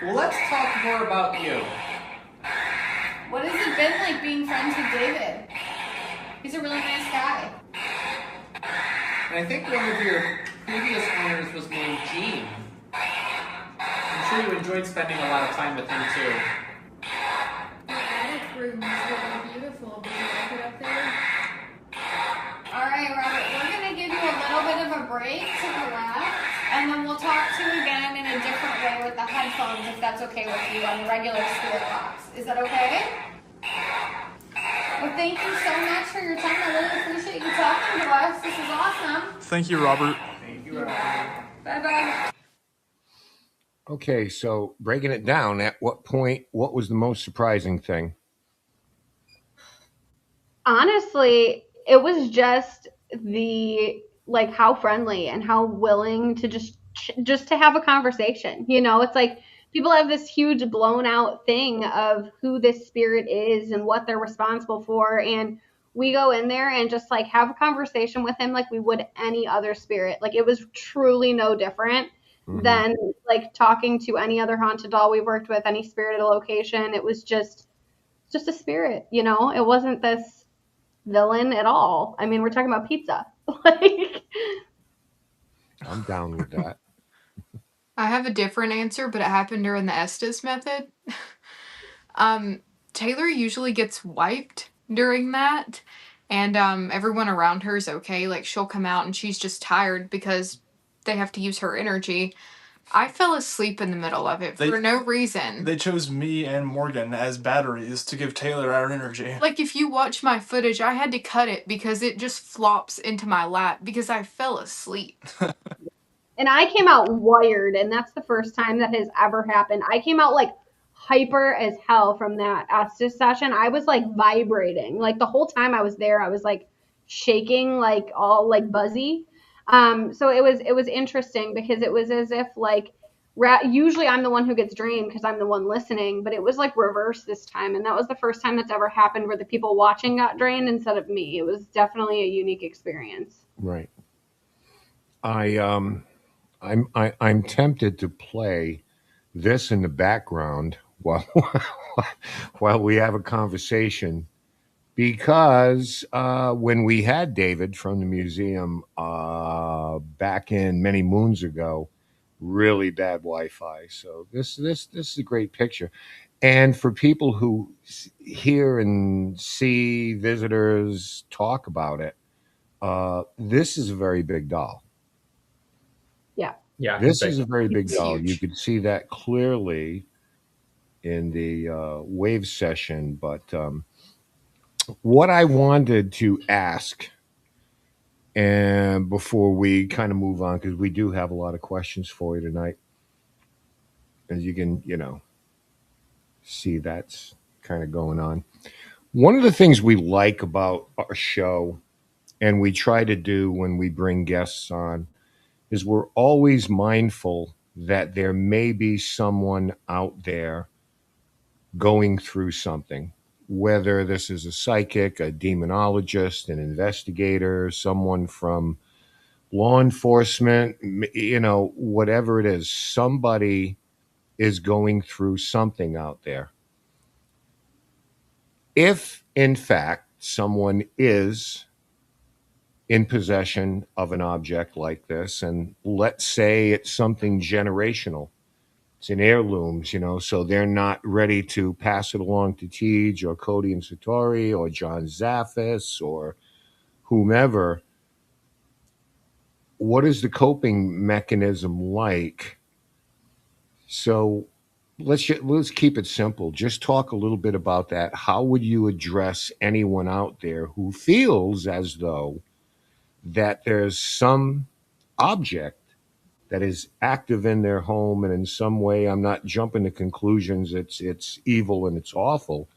Well, let's talk more about you. What has it been like being friends with David? He's a really nice guy. And I think one of your previous owners was named Gene. I'm sure you enjoyed spending a lot of time with him too. The attic room is really beautiful. Did you like it up there? Alright, Robert, we're going to give you a little bit of a break to relax, and then we'll talk to you again in a different way with the headphones, if that's okay with you, on the regular spirit box. Is that okay? Well, thank you so much for your time. I really appreciate you talking to us. This is awesome. Thank you, Robert. Thank you, Robert. Bye-bye. Okay, so breaking it down, at what point, what was the most surprising thing? Honestly, it was just the like how friendly and how willing to just to have a conversation. You know, it's like people have this huge blown out thing of who this spirit is and what they're responsible for, and we go in there and just like have a conversation with him like we would any other spirit. Like it was truly no different than like talking to any other haunted doll we've worked with, any spirit at a location. It was just a spirit, you know. It wasn't this villain at all. I mean, we're talking about pizza. Like, I'm down with that. I have a different answer, but it happened during the Estes method. Taylor usually gets wiped during that, and everyone around her is okay. Like, she'll come out and she's just tired because they have to use her energy I fell asleep in the middle of it They- for no reason. They chose me and Morgan as batteries to give Taylor our energy. Like, if you watch my footage, I had to cut it because it just flops into my lap because I fell asleep. And I came out wired, and that's the first time that has ever happened. I came out like hyper as hell from that Estes session. I was like vibrating. Like the whole time I was there, I was like shaking, like all like buzzy. So it was interesting because it was as if like usually I'm the one who gets drained because I'm the one listening, but it was like reverse this time, and that was the first time that's ever happened where the people watching got drained instead of me. It was definitely a unique experience. Right. I'm tempted to play this in the background while while we have a conversation because when we had David from the museum back in many moons ago, really bad Wi-Fi. So this is a great picture, and for people who hear and see visitors talk about it, this is a very big doll. Yeah. Yeah, This is a very big It's doll. You huge. could see that clearly in the wave session. But what I wanted to ask, and before we kind of move on, because we do have a lot of questions for you tonight, as you can, see that's kind of going on. One of the things we like about our show, and we try to do when we bring guests on, is we're always mindful that there may be someone out there going through something, whether this is a psychic, a demonologist, an investigator, someone from law enforcement, whatever it is, somebody is going through something out there. If, in fact, someone is in possession of an object like this, and let's say it's something generational, it's in heirlooms, so they're not ready to pass it along to Tej or Cody and Satori or John Zaffis or whomever. What is the coping mechanism like? So let's keep it simple. Just talk a little bit about that. How would you address anyone out there who feels as though that there's some object that is active in their home, and in some way, I'm not jumping to conclusions, it's evil and it's awful,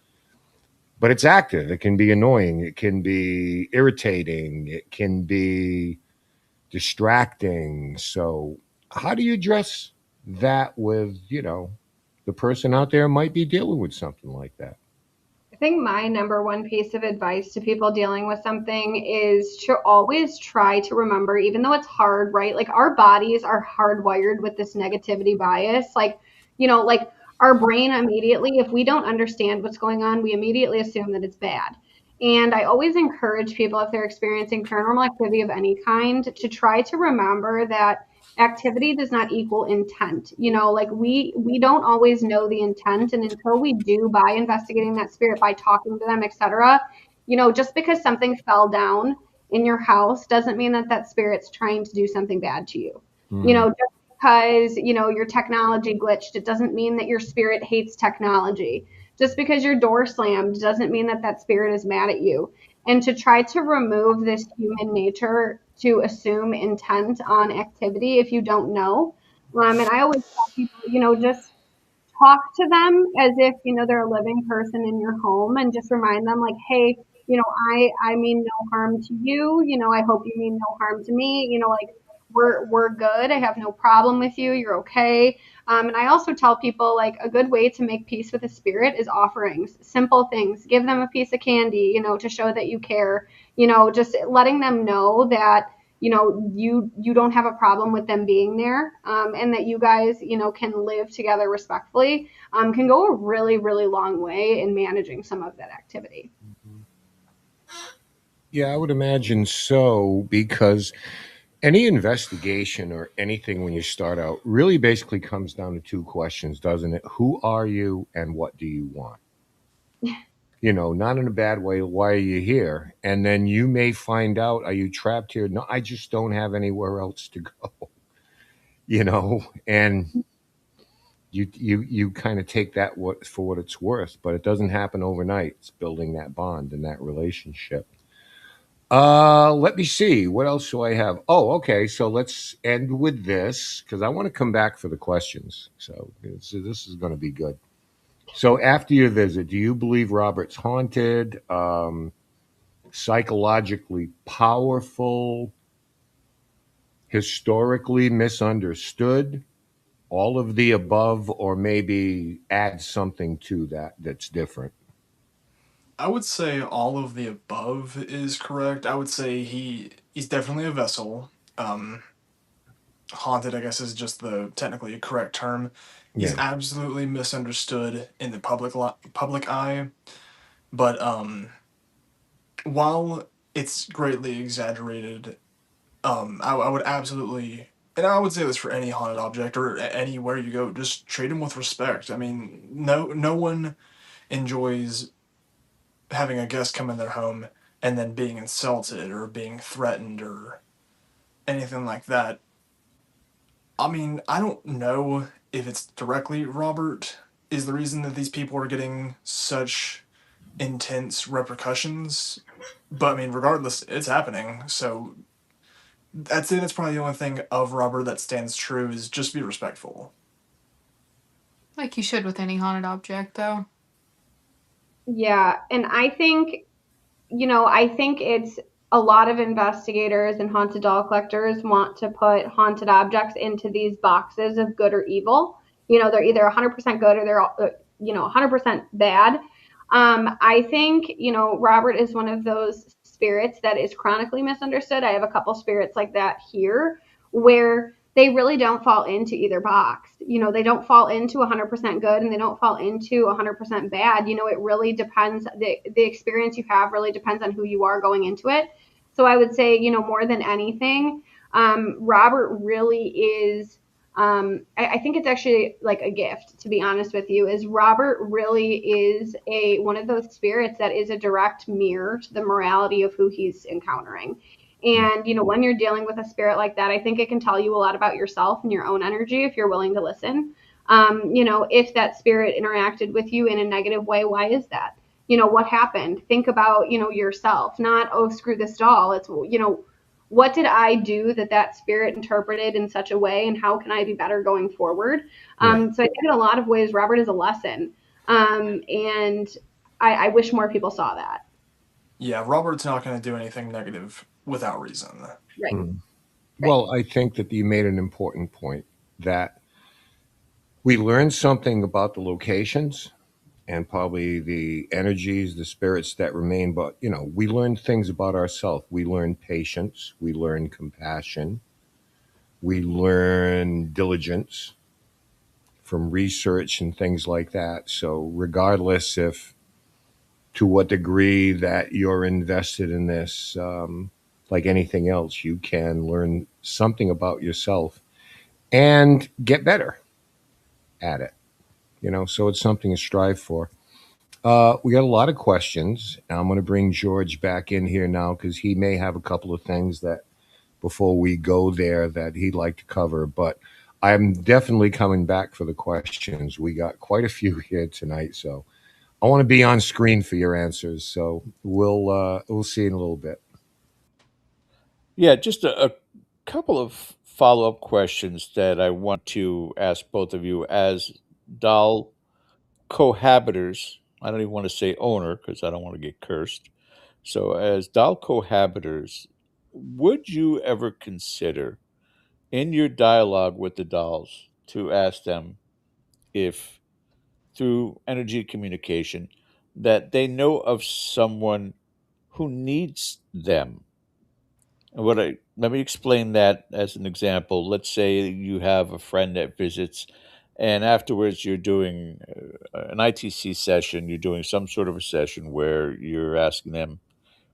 but it's active. It can be annoying, it can be irritating, it can be distracting. So how do you address that with, the person out there might be dealing with something like that? I think my number one piece of advice to people dealing with something is to always try to remember, even though it's hard, right? Like our bodies are hardwired with this negativity bias. Like our brain immediately, if we don't understand what's going on, we immediately assume that it's bad. And I always encourage people, if they're experiencing paranormal activity of any kind, to try to remember that activity does not equal intent. Like we don't always know the intent, and until we do, by investigating that spirit, by talking to them, etc., just because something fell down in your house doesn't mean that that spirit's trying to do something bad to you. Just because your technology glitched, it doesn't mean that your spirit hates technology. Just because your door slammed doesn't mean that that spirit is mad at you. And to try to remove this human nature to assume intent on activity if you don't know. And I always tell people, just talk to them as if, they're a living person in your home, and just remind them like, hey, I mean no harm to you. I hope you mean no harm to me. Like we're good. I have no problem with you. You're okay. And I also tell people like a good way to make peace with a spirit is offerings, simple things. Give them a piece of candy, to show that you care. Just letting them know that you don't have a problem with them being there, and that you guys can live together respectfully, can go a really, really long way in managing some of that activity. Yeah, I would imagine so, because any investigation or anything when you start out really basically comes down to two questions, doesn't it? Who are you and what do you want? Not in a bad way. Why are you here? And then you may find out, are you trapped here? No, I just don't have anywhere else to go. and you kind of take that for what it's worth, but it doesn't happen overnight. It's building that bond and that relationship. Let me see. What else do I have? Oh, okay. So let's end with this because I want to come back for the questions. So this is going to be good. So after your visit, do you believe Robert's haunted, psychologically powerful, historically misunderstood, all of the above, or maybe add something to that that's different? I would say all of the above is correct. I would say he's definitely a vessel. Um, Haunted, I guess, is just the technically correct term. He's Yeah. absolutely misunderstood in the public eye, but while it's greatly exaggerated, I would absolutely, and I would say this for any haunted object or anywhere you go, just treat him with respect. I mean, no one enjoys having a guest come in their home and then being insulted or being threatened or anything like that. I mean, I don't know if it's directly Robert is the reason that these people are getting such intense repercussions, but I mean, regardless, it's happening. So I'd say that's probably the only thing of Robert that stands true is just be respectful. Like you should with any haunted object, though. Yeah, and I think it's a lot of investigators and haunted doll collectors want to put haunted objects into these boxes of good or evil. They're either 100% good or they're 100% bad. I think, Robert is one of those spirits that is chronically misunderstood. I have a couple spirits like that here where they really don't fall into either box. They don't fall into 100% good and they don't fall into 100% bad. It really depends. The experience you have really depends on who you are going into it. So I would say, more than anything, Robert really is I think it's actually like a gift, to be honest with you, is Robert really is one of those spirits that is a direct mirror to the morality of who he's encountering. And, when you're dealing with a spirit like that, I think it can tell you a lot about yourself and your own energy if you're willing to listen. If that spirit interacted with you in a negative way, why is that? What happened? Think about, yourself, not, oh, screw this doll. It's, what did I do that spirit interpreted in such a way, and how can I be better going forward? Right. So I think in a lot of ways, Robert is a lesson, and I wish more people saw that. Yeah, Robert's not going to do anything negative without reason. Right. Mm. Right. Well, I think that you made an important point that we learned something about the locations and probably the energies, the spirits that remain. But, we learned things about ourselves. We learned patience, we learned compassion, we learned diligence from research and things like that. So, regardless if to what degree that you're invested in this, like anything else, you can learn something about yourself and get better at it. So it's something to strive for. We got a lot of questions. I'm going to bring George back in here now because he may have a couple of things that before we go there that he'd like to cover. But I'm definitely coming back for the questions. We got quite a few here tonight, so I want to be on screen for your answers. So we'll see in a little bit. Yeah, just a couple of follow up questions that I want to ask both of you as doll cohabitors. I don't even want to say owner because I don't want to get cursed. So, as doll cohabitors, would you ever consider in your dialogue with the dolls to ask them if, through energy communication, that they know of someone who needs them? And let me explain that as an example. Let's say you have a friend that visits, and afterwards you're doing an ITC session. You're doing some sort of a session where you're asking them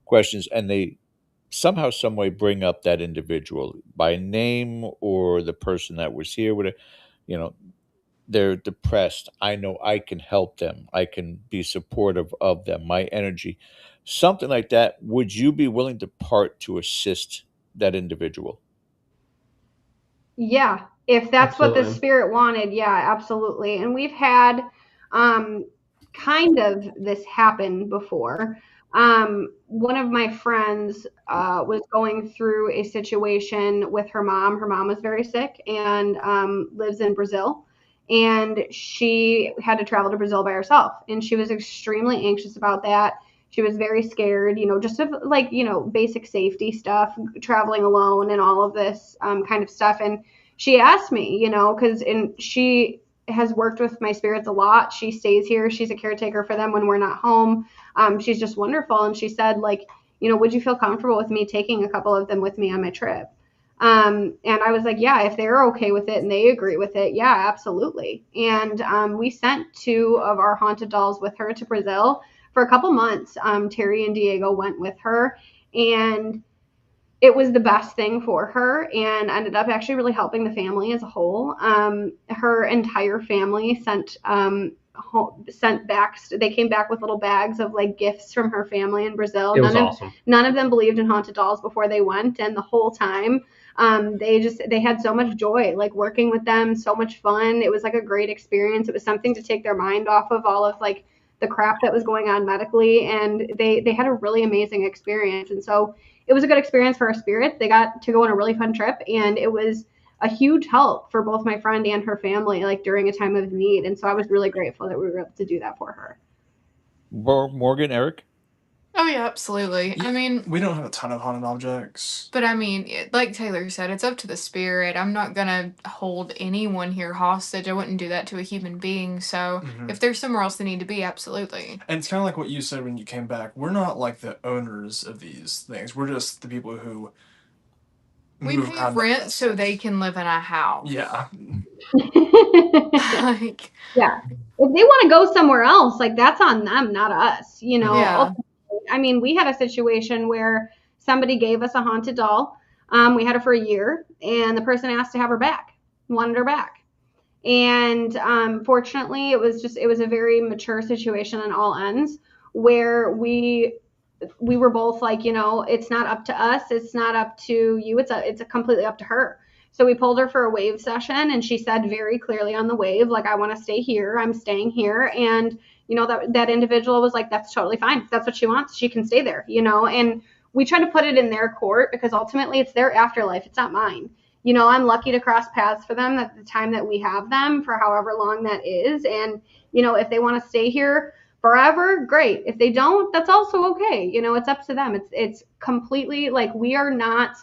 questions, and they somehow, some way, bring up that individual by name or the person that was here with it. You know, they're depressed. I know I can help them. I can be supportive of them. My energy, something like that. Would you be willing to part to assist that individual? Yeah, If that's what the Absolutely. spirit wanted, yeah, absolutely. And we've had kind of this happen before. One of my friends was going through a situation with her mom. Her mom was very sick and lives in Brazil. And she had to travel to Brazil by herself. And she was extremely anxious about that. She was very scared, just of like, basic safety stuff, traveling alone and all of this kind of stuff. And she asked me, because she has worked with my spirits a lot. She stays here. She's a caretaker for them when we're not home. She's just wonderful. And she said, like, would you feel comfortable with me taking a couple of them with me on my trip? And I was like, yeah, if they're okay with it and they agree with it, yeah, absolutely. And we sent 2 of our haunted dolls with her to Brazil for a couple months. Terry and Diego went with her, and it was the best thing for her and ended up actually really helping the family as a whole. Her entire family sent back. They came back with little bags of like gifts from her family in Brazil. It was awesome. None of them believed in haunted dolls before they went, and the whole time they had so much joy, like working with them, so much fun. It was like a great experience. It was something to take their mind off of all of like the crap that was going on medically, and they had a really amazing experience. And so it was a good experience for our spirit. They got to go on a really fun trip, and it was a huge help for both my friend and her family, like during a time of need. And so I was really grateful that we were able to do that for her. Morgan, Eric? Oh yeah, absolutely. I mean, we don't have a ton of haunted objects. But I mean, like Taylor said, it's up to the spirit. I'm not gonna hold anyone here hostage. I wouldn't do that to a human being. So if there's somewhere else they need to be, absolutely. And it's kind of like what you said when you came back. We're not like the owners of these things. We're just the people who we pay rent so they can live in a house. Yeah. Like, yeah. If they want to go somewhere else, like that's on them, not us. Yeah. I mean, we had a situation where somebody gave us a haunted doll. We had her for a year, and the person asked to have her back, wanted her back. And fortunately, it was a very mature situation on all ends where we were both like, it's not up to us, it's not up to you, it's completely up to her. So we pulled her for a wave session, and she said very clearly on the wave, like, I want to stay here, I'm staying here. And that individual was like, that's totally fine, if that's what she wants, she can stay there. And we try to put it in their court because ultimately it's their afterlife, it's not mine. I'm lucky to cross paths for them at the time that we have them, for however long that is. And if they want to stay here forever, great. If they don't, that's also okay. It's up to them. It's completely like, we are not,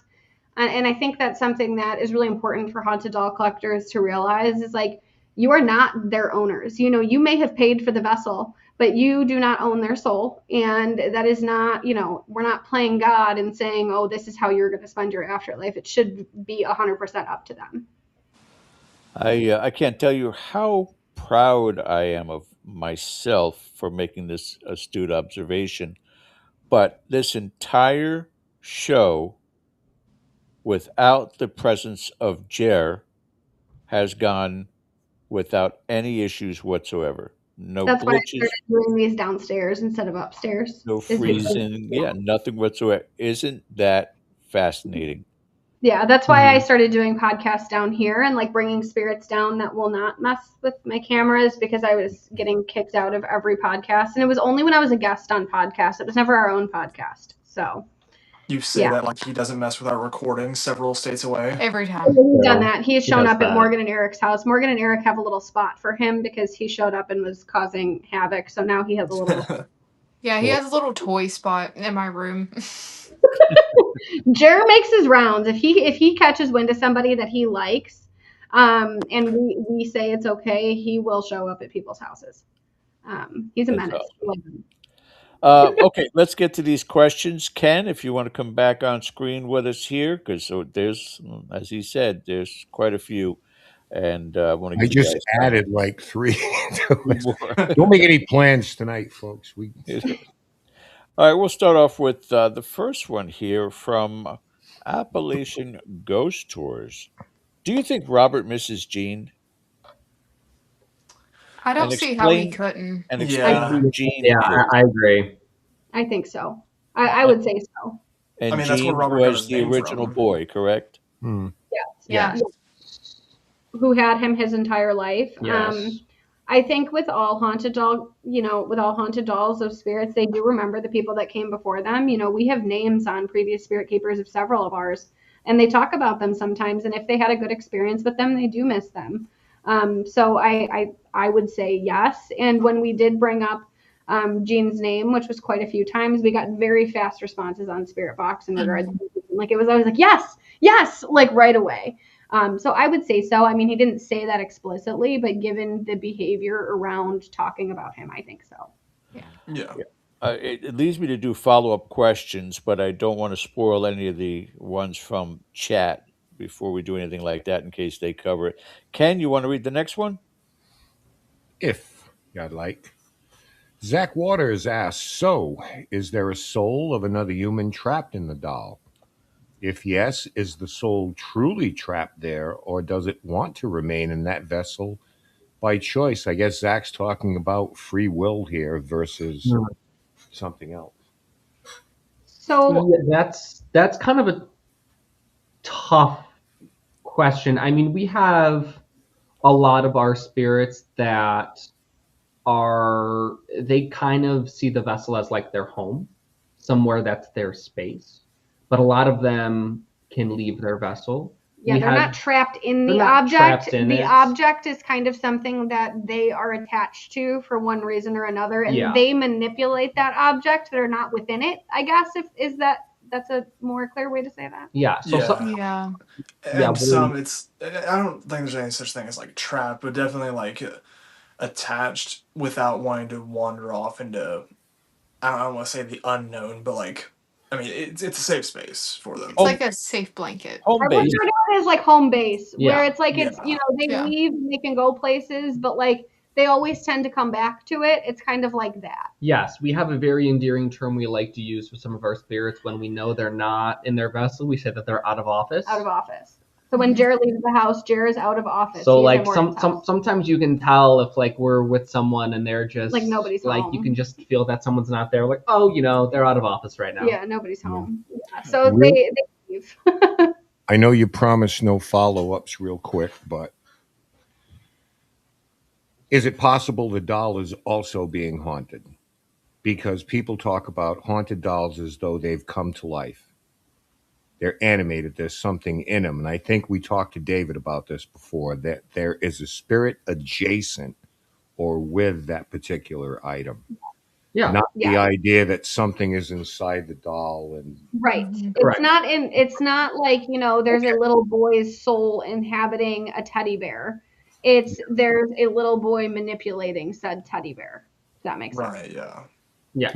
and I think that's something that is really important for haunted doll collectors to realize, is like, you are not their owners. You may have paid for the vessel, but you do not own their soul. And that is not, we're not playing God and saying, oh, this is how you're going to spend your afterlife. It should be 100% up to them. I can't tell you how proud I am of myself for making this astute observation, but this entire show, without the presence of Jer, has gone without any issues whatsoever. No That's why I glitches, started doing these downstairs instead of upstairs. no freezing, nothing whatsoever. Isn't that fascinating? Yeah, that's why I started doing podcasts down here and like bringing spirits down that will not mess with my cameras, because I was getting kicked out of every podcast. And it was only when I was a guest on podcasts. It was never our own podcast. So you say that like he doesn't mess with our recordings several states away. Every time. He's done that. He has shown up at Morgan and Eric's house. Morgan and Eric have a little spot for him because he showed up and was causing havoc. So now he has a little. Yeah, he has a little toy spot in my room. Jared makes his rounds. If he catches wind of somebody that he likes, and we say it's okay, he will show up at people's houses. He's a menace. Awesome. Okay, let's get to these questions. Ken, if you want to come back on screen with us here, because there's, as he said, there's quite a few. And I want to. I just added like 3. Don't make any plans tonight, folks. All right, we'll start off with the first one here from Appalachian Ghost Tours. Do you think Robert misses Gene? I don't see how he couldn't. And explain Gene. Yeah, I agree. I think so. I would say so. And Gene was the original boy, correct? Yeah. who had him his entire life. Yes. I think with all haunted dolls of spirits, they do remember the people that came before them. We have names on previous spirit keepers of several of ours, and they talk about them sometimes. And if they had a good experience with them, they do miss them. So I would say yes. And when we did bring up Jean's name, which was quite a few times, we got very fast responses on Spirit Box in regards to like it was always like yes, like right away. So I would say so. I mean, he didn't say that explicitly, but given the behavior around talking about him, I think so. Yeah. It leads me to do follow-up questions, but I don't want to spoil any of the ones from chat before we do anything like that in case they cover it. Ken, you want to read the next one? If you'd like. Zach Waters asks, so, is there a soul of another human trapped in the doll? If yes, is the soul truly trapped there, or does it want to remain in that vessel by choice? I guess Zach's talking about free will here versus something else. So yeah, that's kind of a tough question. I mean, we have a lot of our spirits that they kind of see the vessel as like their home, somewhere that's their space. But a lot of them can leave their vessel. yeah, they're not trapped in the object. The object is kind of something that they are attached to for one reason or another, and they manipulate that object. They're not within it, I guess. That's a more clear way to say that. Yeah. And some I don't think there's any such thing as like trapped, but definitely like attached without wanting to wander off into, I don't want to say the unknown, but like, I mean, it's a safe space for them. It's like a safe blanket. Home I base. would sort of as like home base, where Yeah. it's like it's they leave and they can go places, but like they always tend to come back to it. It's kind of like that. Yes, we have a very endearing term we like to use for some of our spirits when we know they're not in their vessel. We say that they're out of office. Out of office. So when Jared leaves the house, Jared is out of office. So like sometimes you can tell if like we're with someone and they're just like nobody's like home. You can just feel that someone's not there. Like, oh, they're out of office right now. Yeah, nobody's home. Yeah. So they leave. I know you promised no follow-ups real quick, but is it possible the doll is also being haunted? Because people talk about haunted dolls as though they've come to life. They're animated. There's something in them. And I think we talked to David about this before, that there is a spirit adjacent or with that particular item. Yeah. Not the idea that something is inside the doll and right. It's not like, there's a little boy's soul inhabiting a teddy bear. There's a little boy manipulating said teddy bear. Does that make sense? Right, yeah. Yeah.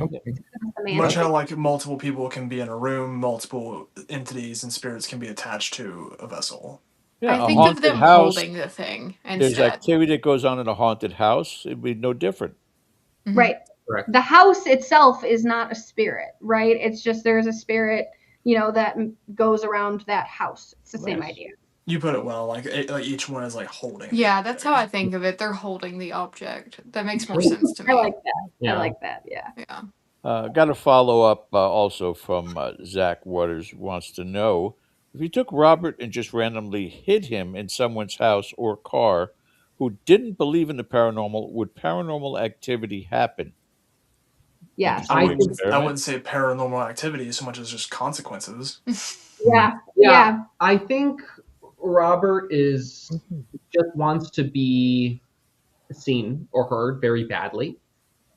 Much how like multiple people can be in a room, multiple entities and spirits can be attached to a vessel. Yeah, I think of them holding the thing instead. There's activity that goes on in a haunted house. It'd be no different. Mm-hmm. Right. Correct. The house itself is not a spirit, right? It's just there's a spirit, that goes around that house. It's the same idea. You put it well, like each one is like holding. Yeah, that's how I think of it. They're holding the object. That makes more sense to me. I like that. Yeah. I like that. Yeah. Yeah. Got a follow up also from Zach Waters wants to know if you took Robert and just randomly hid him in someone's house or car who didn't believe in the paranormal, would paranormal activity happen? Yes. I wouldn't say paranormal activity so much as just consequences. Yeah. I think Robert just wants to be seen or heard very badly.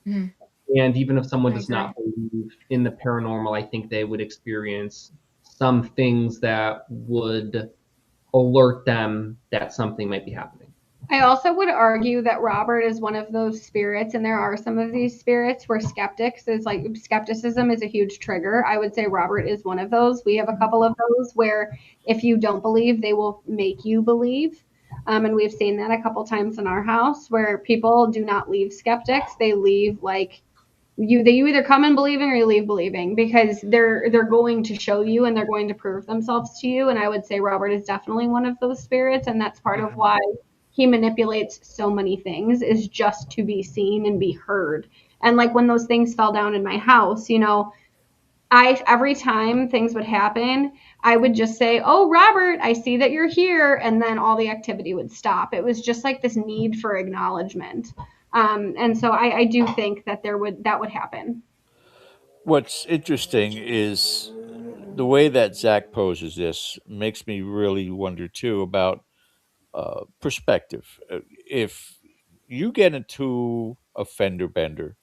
Mm-hmm. And even if someone does not believe in the paranormal, I think they would experience some things that would alert them that something might be happening. I also would argue that Robert is one of those spirits, and there are some of these spirits where skepticism is a huge trigger. I would say Robert is one of those. We have a couple of those where if you don't believe, they will make you believe. And we've seen that a couple times in our house where people do not leave skeptics. They leave you either come in believing or you leave believing, because they're going to show you and they're going to prove themselves to you. And I would say Robert is definitely one of those spirits, and that's part of why he manipulates so many things, is just to be seen and be heard. And like when those things fell down in my house, every time things would happen, I would just say, "Oh, Robert, I see that you're here," and then all the activity would stop. It was just like this need for acknowledgement, and so I do think that that would happen. What's interesting is the way that Zach poses this makes me really wonder too about perspective. If you get into a fender bender,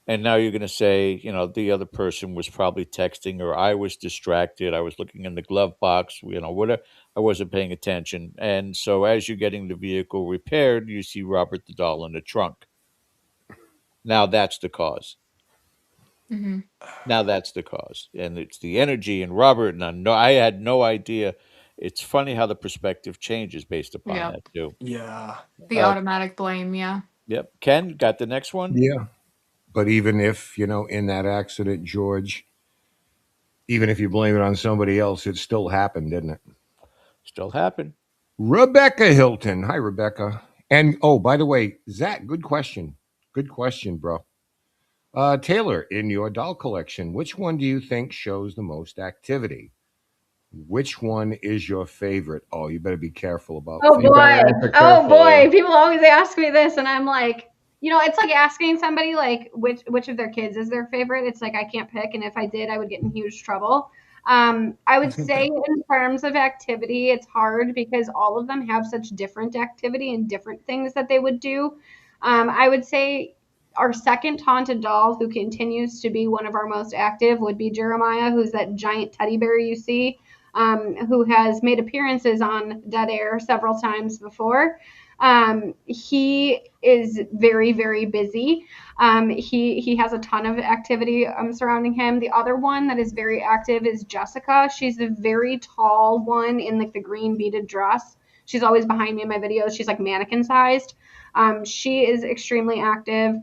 and now you're going to say, the other person was probably texting, or I was distracted. I was looking in the glove box, whatever. I wasn't paying attention. And so as you're getting the vehicle repaired, you see Robert the doll in the trunk. Now that's the cause. Hmm. Now that's the cause. And it's the energy in Robert. And I had no idea. It's funny how the perspective changes based upon Yep. that, too. Yeah. The Uh, automatic blame, yeah. yep. Ken, got the next one? Yeah. But even if, in that accident, George, even if you blame it on somebody else, it still happened, didn't it? Still happen. Rebecca Hilton. Hi, Rebecca. And oh, by the way, Zach, good question. Good question, bro. Taylor, in your doll collection, which one do you think shows the most activity? Which one is your favorite? Oh, you better be careful about Oh thinking. boy. Answer Oh carefully. boy. People always ask me this, and I'm like, it's like asking somebody like which of their kids is their favorite. It's like I can't pick, and if I did, I would get in huge trouble. I would say in terms of activity, it's hard because all of them have such different activity and different things that they would do. I would say our second haunted doll, who continues to be one of our most active, would be Jeremiah, who's that giant teddy bear you see, who has made appearances on Dead Air several times before. He is very, very busy. He has a ton of activity surrounding him. The other one that is very active is Jessica. She's the very tall one in like the green beaded dress. She's always behind me in my videos. She's like mannequin sized. She is extremely active.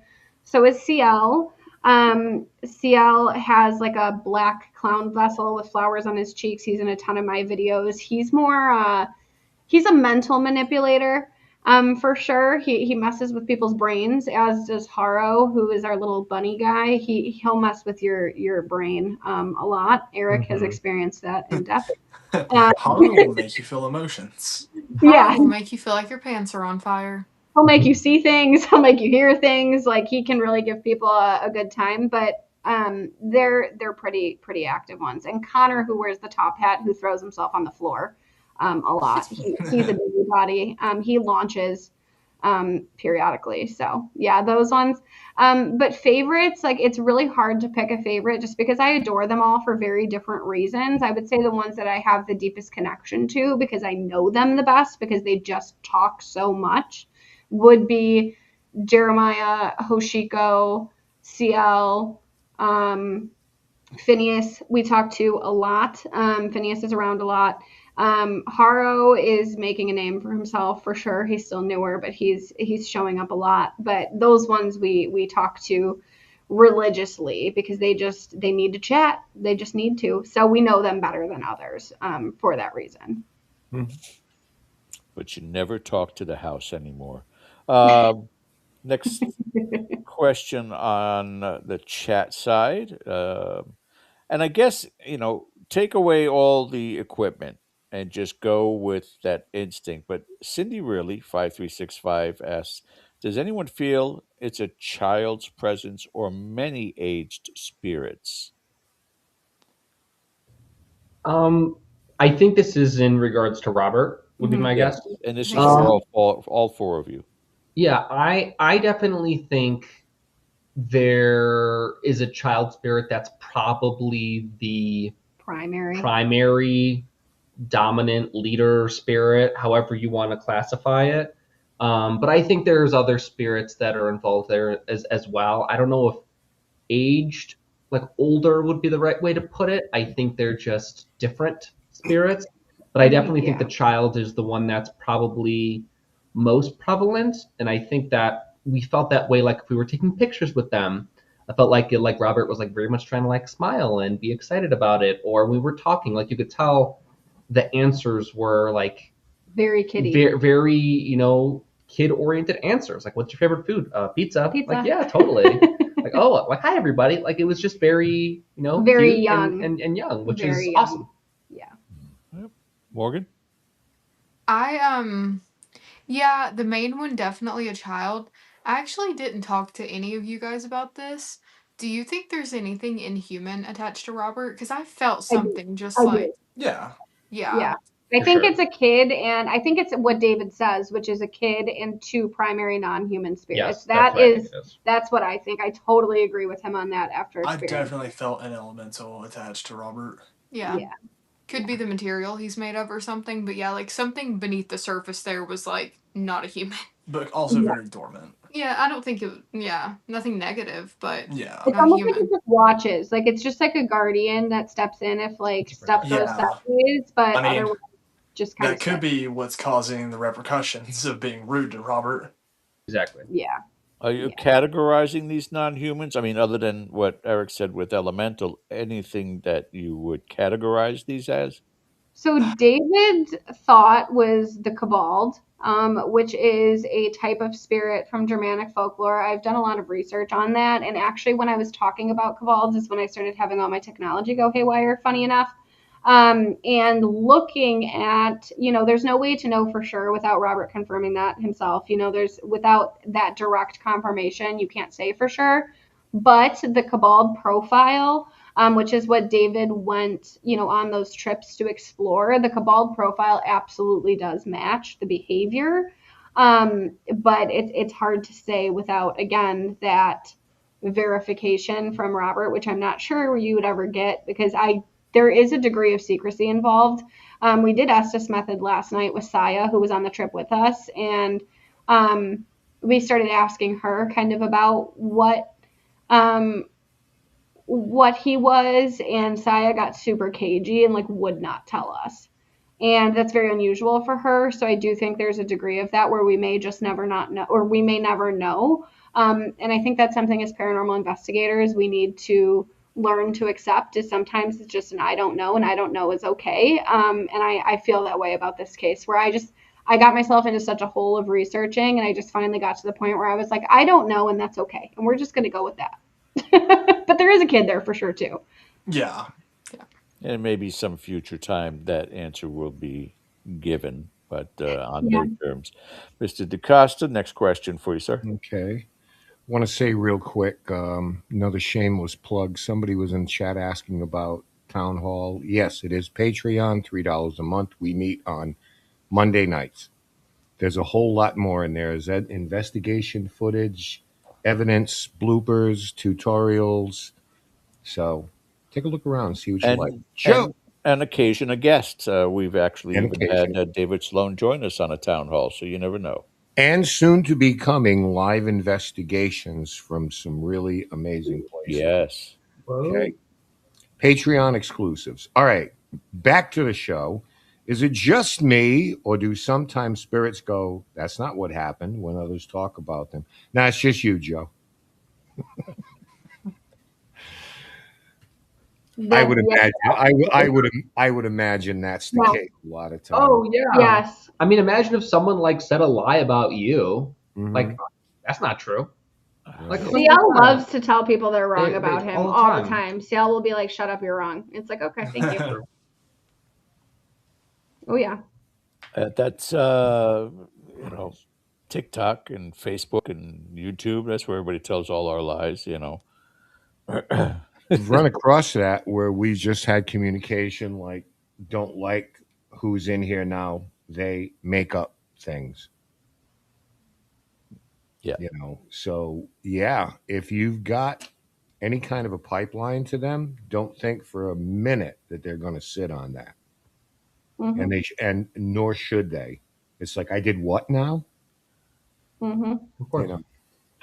So is CL. CL has like a black clown vessel with flowers on his cheeks. He's in a ton of my videos. He's a mental manipulator, for sure. He messes with people's brains, as does Haro, who is our little bunny guy. He'll mess with your brain a lot. Eric has experienced that in depth. Haro will make you feel emotions. Horror Yeah, will make you feel like your pants are on fire. he'll make you see things. He'll make you hear things. Like he can really give people a good time. But they're pretty active ones. And Connor, who wears the top hat, who throws himself on the floor a lot. He's a busybody. He launches periodically. So yeah, those ones. But favorites, like it's really hard to pick a favorite just because I adore them all for very different reasons. I would say the ones that I have the deepest connection to because I know them the best because they just talk so much would be Jeremiah, Hoshiko, CL, Phineas. We talk to a lot. Phineas is around a lot. Haro is making a name for himself for sure. He's still newer, but he's showing up a lot. But those ones we talk to religiously because they need to chat. They just need to. So we know them better than others for that reason. But you never talk to the house anymore. Um, Next question on the chat side. And I guess, take away all the equipment and just go with that instinct. But Cindy Really, 5365 asks, does anyone feel it's a child's presence or many aged spirits? I think this is in regards to Robert, would be my Yes. guess. And this I is think for so. all four of you. Yeah, I definitely think there is a child spirit that's probably the primary dominant leader spirit, however you want to classify it. But I think there's other spirits that are involved there as well. I don't know if aged, like older would be the right way to put it. I think they're just different spirits. But I definitely think the child is the one that's probably most prevalent. And I think that we felt that way like if we were taking pictures with them. I felt like Robert was like very much trying to like smile and be excited about it. Or we were talking, like you could tell the answers were like very kiddie. Very, kid oriented answers. Like, what's your favorite food? Pizza. Like, yeah, totally. like, oh, like hi everybody. Like it was just very, Very cute young. and young, which is Very young. awesome. Yeah. Yep. Morgan? I yeah, the main one definitely a child. I actually didn't talk to any of you guys about this. Do you think there's anything inhuman attached to Robert? Because I felt I do. something just I like, do. Yeah. yeah. Yeah. I For think sure. it's a kid, and I think it's what David says, which is a kid and two primary non-human spirits. Yes, that's what I think it is. That's what I think. I totally agree with him on that after I experience. definitely felt an elemental attached to Robert. Yeah. Yeah. Could be the material he's made of or something, but yeah, like something beneath the surface there was like not a human. But also Yeah. very dormant. Yeah, I don't think it, yeah, nothing negative, but Yeah. It's not almost like it human. just watches. Like it's just like a guardian that steps in if like It's a stuff protector. goes Yeah. sideways, but I mean, otherwise just kind of that could sits. be what's causing the repercussions of being rude to Robert. Exactly. Yeah. Are you Yeah. categorizing these non-humans? I mean, other than what Eric said with elemental, anything that you would categorize these as? So David thought was the Cabald, which is a type of spirit from Germanic folklore. I've done a lot of research on that, and actually, when I was talking about Cabalds, is when I started having all my technology go haywire. Funny enough, and looking at, there's no way to know for sure without Robert confirming that himself. There's without that direct confirmation, you can't say for sure. But the Cabald profile, which is what David went, on those trips to explore. The Cabal profile absolutely does match the behavior, but it's hard to say without, again, that verification from Robert, which I'm not sure you would ever get because there is a degree of secrecy involved. We did Estes method last night with Saya, who was on the trip with us, and we started asking her kind of about um, what he was, and Saya got super cagey and like would not tell us. And that's very unusual for her. So I do think there's a degree of that where we may just never not know, or we may never know. And I think that's something as paranormal investigators we need to learn to accept. Is sometimes it's just an I don't know, and I don't know is okay. And I feel that way about this case where I got myself into such a hole of researching, and I just finally got to the point where I was like, I don't know, and that's okay, and we're just going to go with that. But there is a kid there for sure too. Yeah. And maybe some future time that answer will be given, but on Yeah. their terms. Mr. DaCosta, next question for you, sir. Okay. Want to say real quick, another shameless plug. Somebody was in chat asking about town hall. Yes, it is Patreon, $3 a month. We meet on Monday nights. There's a whole lot more in there. Is that investigation footage, evidence, bloopers, tutorials? So take a look around, see what you like. And Joe, and occasion a guest. We've actually and even had occasion. David Sloan join us on a town hall, so you never know. And soon to be coming live investigations from some really amazing places. Yes. Okay. Patreon exclusives. All right. Back to the show. Is it just me, or do sometimes spirits go, that's not what happened when others talk about them? No, it's just you, Joe. I would imagine. I would imagine that's the Yeah. case a lot of times. Oh yeah. Yes. I mean, imagine if someone like said a lie about you. Mhm. Like that's not true. Like Right. 100%. CL loves to tell people they're wrong They- about him all the all the time. time. CL will be like, "Shut up, you're wrong." It's like, okay, thank you. Oh yeah. That's TikTok and Facebook and YouTube. That's where everybody tells all our lies. We've run across that where we just had communication like, don't like who's in here now. They make up things. Yeah. So yeah, if you've got any kind of a pipeline to them, don't think for a minute that they're going to sit on that. Mm-hmm. And nor should they. It's like, I did what now? Mm-hmm. Of course.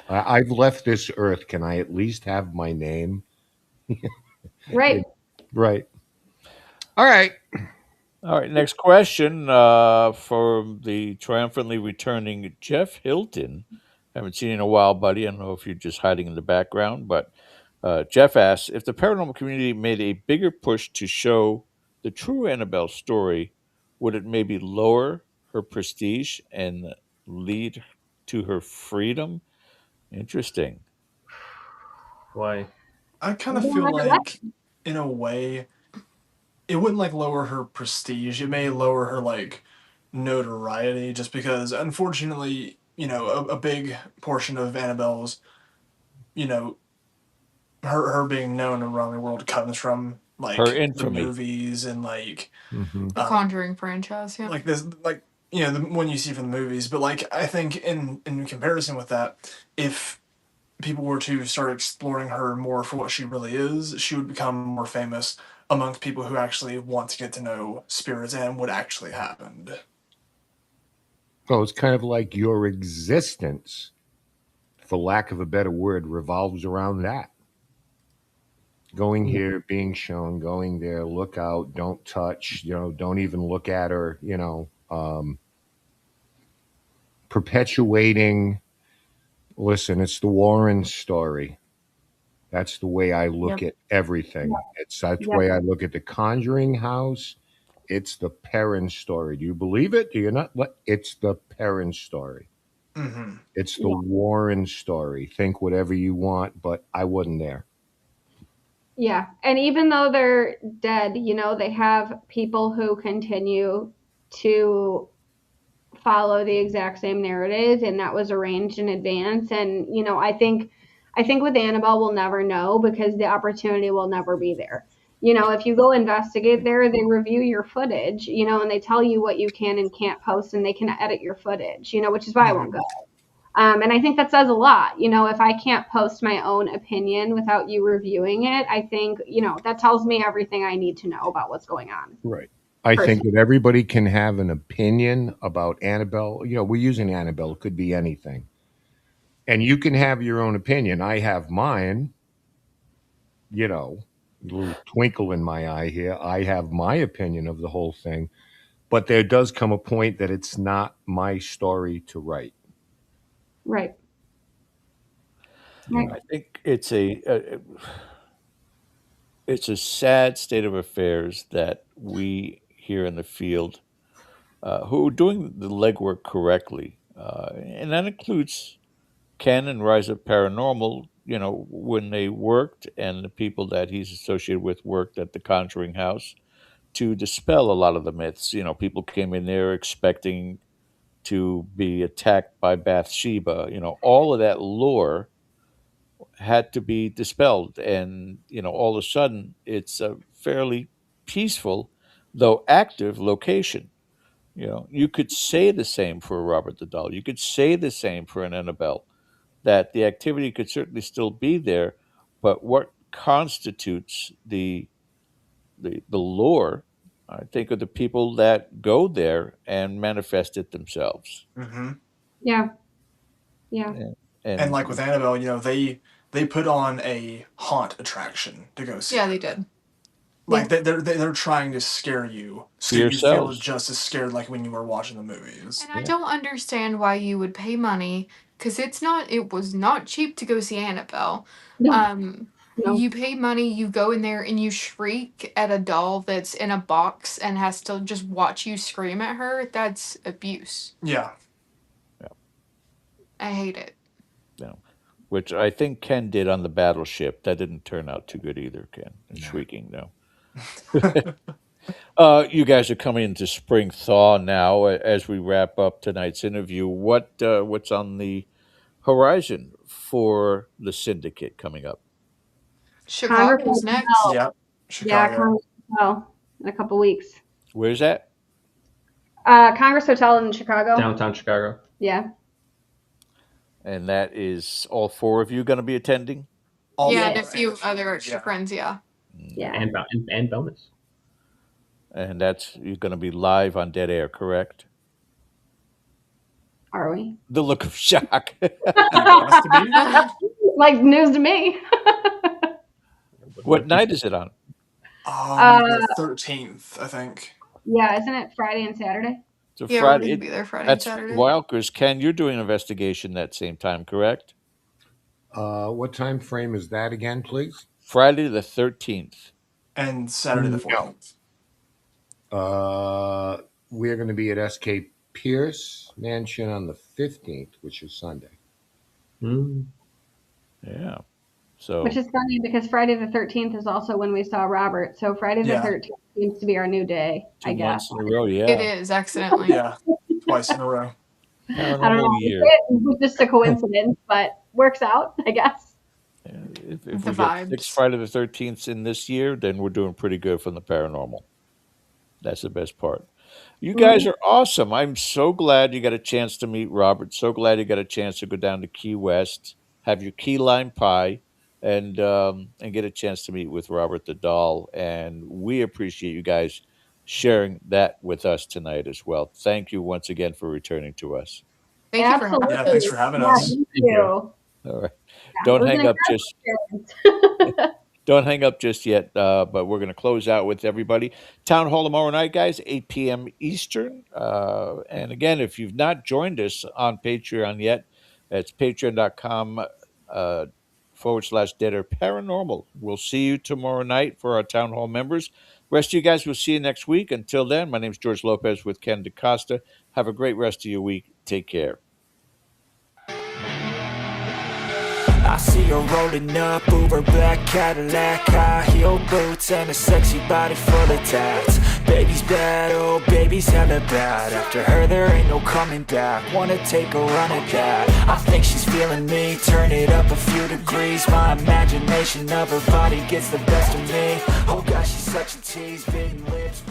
I've left this earth. Can I at least have my name? Right. Right. All right. All right. Next question for the triumphantly returning Jeff Hilton. Haven't seen you in a while, buddy. I don't know if you're just hiding in the background, but Jeff asks if the paranormal community made a bigger push to show the true Annabelle story, would it maybe lower her prestige and lead to her freedom? Interesting. Why? I kind You of don't feel want to let like, in a way, it wouldn't like lower her prestige. It may lower her like notoriety, just because unfortunately, a big portion of Annabelle's, you know, her being known around the world comes from Her like the infamy. movies and like Mm-hmm. The Conjuring franchise, yeah. like this like the one you see from the movies. But like I think in comparison with that, if people were to start exploring her more for what she really is, she would become more famous amongst people who actually want to get to know spirits and what actually happened. Well, it's kind of like your existence, for lack of a better word, revolves around that. Going here, being shown, going there, look out, don't touch, don't even look at her, perpetuating. Listen, it's the Warren story. That's the way I look Yep. at everything. That's the Yep. way I look at the Conjuring house. It's the Perrin story. Do you believe it? Do you not? It's the Perrin story. Mm-hmm. It's the Yeah. Warren story. Think whatever you want, but I wasn't there. Yeah. And even though they're dead, they have people who continue to follow the exact same narrative, and that was arranged in advance. And I think with Annabelle we'll never know because the opportunity will never be there. If you go investigate there, they review your footage, and they tell you what you can and can't post, and they can edit your footage, which is why I won't Mm-hmm. go. And I think that says a lot. If I can't post my own opinion without you reviewing it, I think, that tells me everything I need to know about what's going on. Right. I think Personally. that everybody can have an opinion about Annabelle. We're using Annabelle. It could be anything. And you can have your own opinion. I have mine, a little twinkle in my eye here. I have my opinion of the whole thing. But there does come a point that it's not my story to write. Right. You Right. know, I think it's a sad state of affairs that we here in the field, who are doing the legwork correctly, and that includes Ken and Rise of Paranormal. When they worked, and the people that he's associated with worked at the Conjuring House to dispel a lot of the myths. People came in there expecting to be attacked by Bathsheba. All of that lore had to be dispelled, and all of a sudden it's a fairly peaceful, though active location. You could say the same for a Robert the Doll. You could say the same for an Annabelle. That the activity could certainly still be there, but what constitutes the lore, I think, are the people that go there and manifest it themselves. Mm-hmm. Yeah. Yeah. And, And and like with Annabelle, they put on a haunt attraction to go see Yeah, her. they did. Yeah. Like they're trying to scare you so fear you feel sells. just as scared like when you were watching the movies. And I Yeah. don't understand why you would pay money because it was not cheap to go see Annabelle. No. Um, No. you pay money, you go in there and you shriek at a doll that's in a box and has to just watch you scream at her. That's abuse. Yeah. Yeah. I hate it. No. Which I think Ken did on the battleship. That didn't turn out too good either, Ken. And Nah. shrieking, no. You guys are coming into spring thaw now. As we wrap up tonight's interview, what's on the horizon for the syndicate coming up? Congress Chicago's next. Hotel. Yep. Yeah, Chicago. Congress Hotel in a couple weeks. Where's that? Congress Hotel in Chicago. Downtown Chicago. Yeah. And that is all four of you going to be attending? All Yeah, four. and a few other extra Yeah. friends, yeah. Yeah. And bonus. And that's you're going to be live on Dead Air, correct? Are we? The look of shock. You want us to be? Like news to me. What night is it on? The 13th, I think. Yeah, isn't it Friday and Saturday? It's a Yeah, we're Friday. going to be there Friday and That's Saturday. wild because Ken, you're doing an investigation that same time, correct? what time frame is that again, please? Friday the 13th. And Saturday the No. 14th. We're going to be at SK Pierce Mansion on the 15th, which is Sunday. Mm. Yeah. So Which is funny because Friday the 13th is also when we saw Robert. So Friday the Yeah. 13th seems to be our new day, I 2 guess. months in a row, It yeah. is accidentally. Yeah. Twice in a row. I don't Paranormal know. year. It was just a coincidence, but works out, I guess. If The we get 6 vibes. Friday the 13th in this year, then we're doing pretty good from the paranormal. That's the best part. You guys are awesome. I'm so glad you got a chance to meet Robert. So glad you got a chance to go down to Key West, have your key lime pie, and get a chance to meet with Robert the doll. And we appreciate you guys sharing that with us tonight as well. Thank you once again for returning to us. Thank you for having Yeah, thanks us. for having Yeah, us. thank Thank you. you. All right. Yeah, it Don't was an hang up incredible just experience. Don't hang up just yet, but we're going to close out with everybody. Town Hall tomorrow night, guys, 8 p.m. Eastern. And again, if you've not joined us on Patreon yet, it's patreon.com /Dead or Paranormal. We'll see you tomorrow night for our Town Hall members. Rest of you guys, we'll see you next week. Until then, my name is George Lopez with Ken DaCosta. Have a great rest of your week. Take care. I see her rolling up, Uber black Cadillac, high heel boots and a sexy body full of tats. Baby's bad, oh baby's hella bad. After her there ain't no coming back. Wanna take a run at that. I think she's feeling me, turn it up a few degrees. My imagination of her body gets the best of me. Oh gosh, she's such a tease, bitten lips.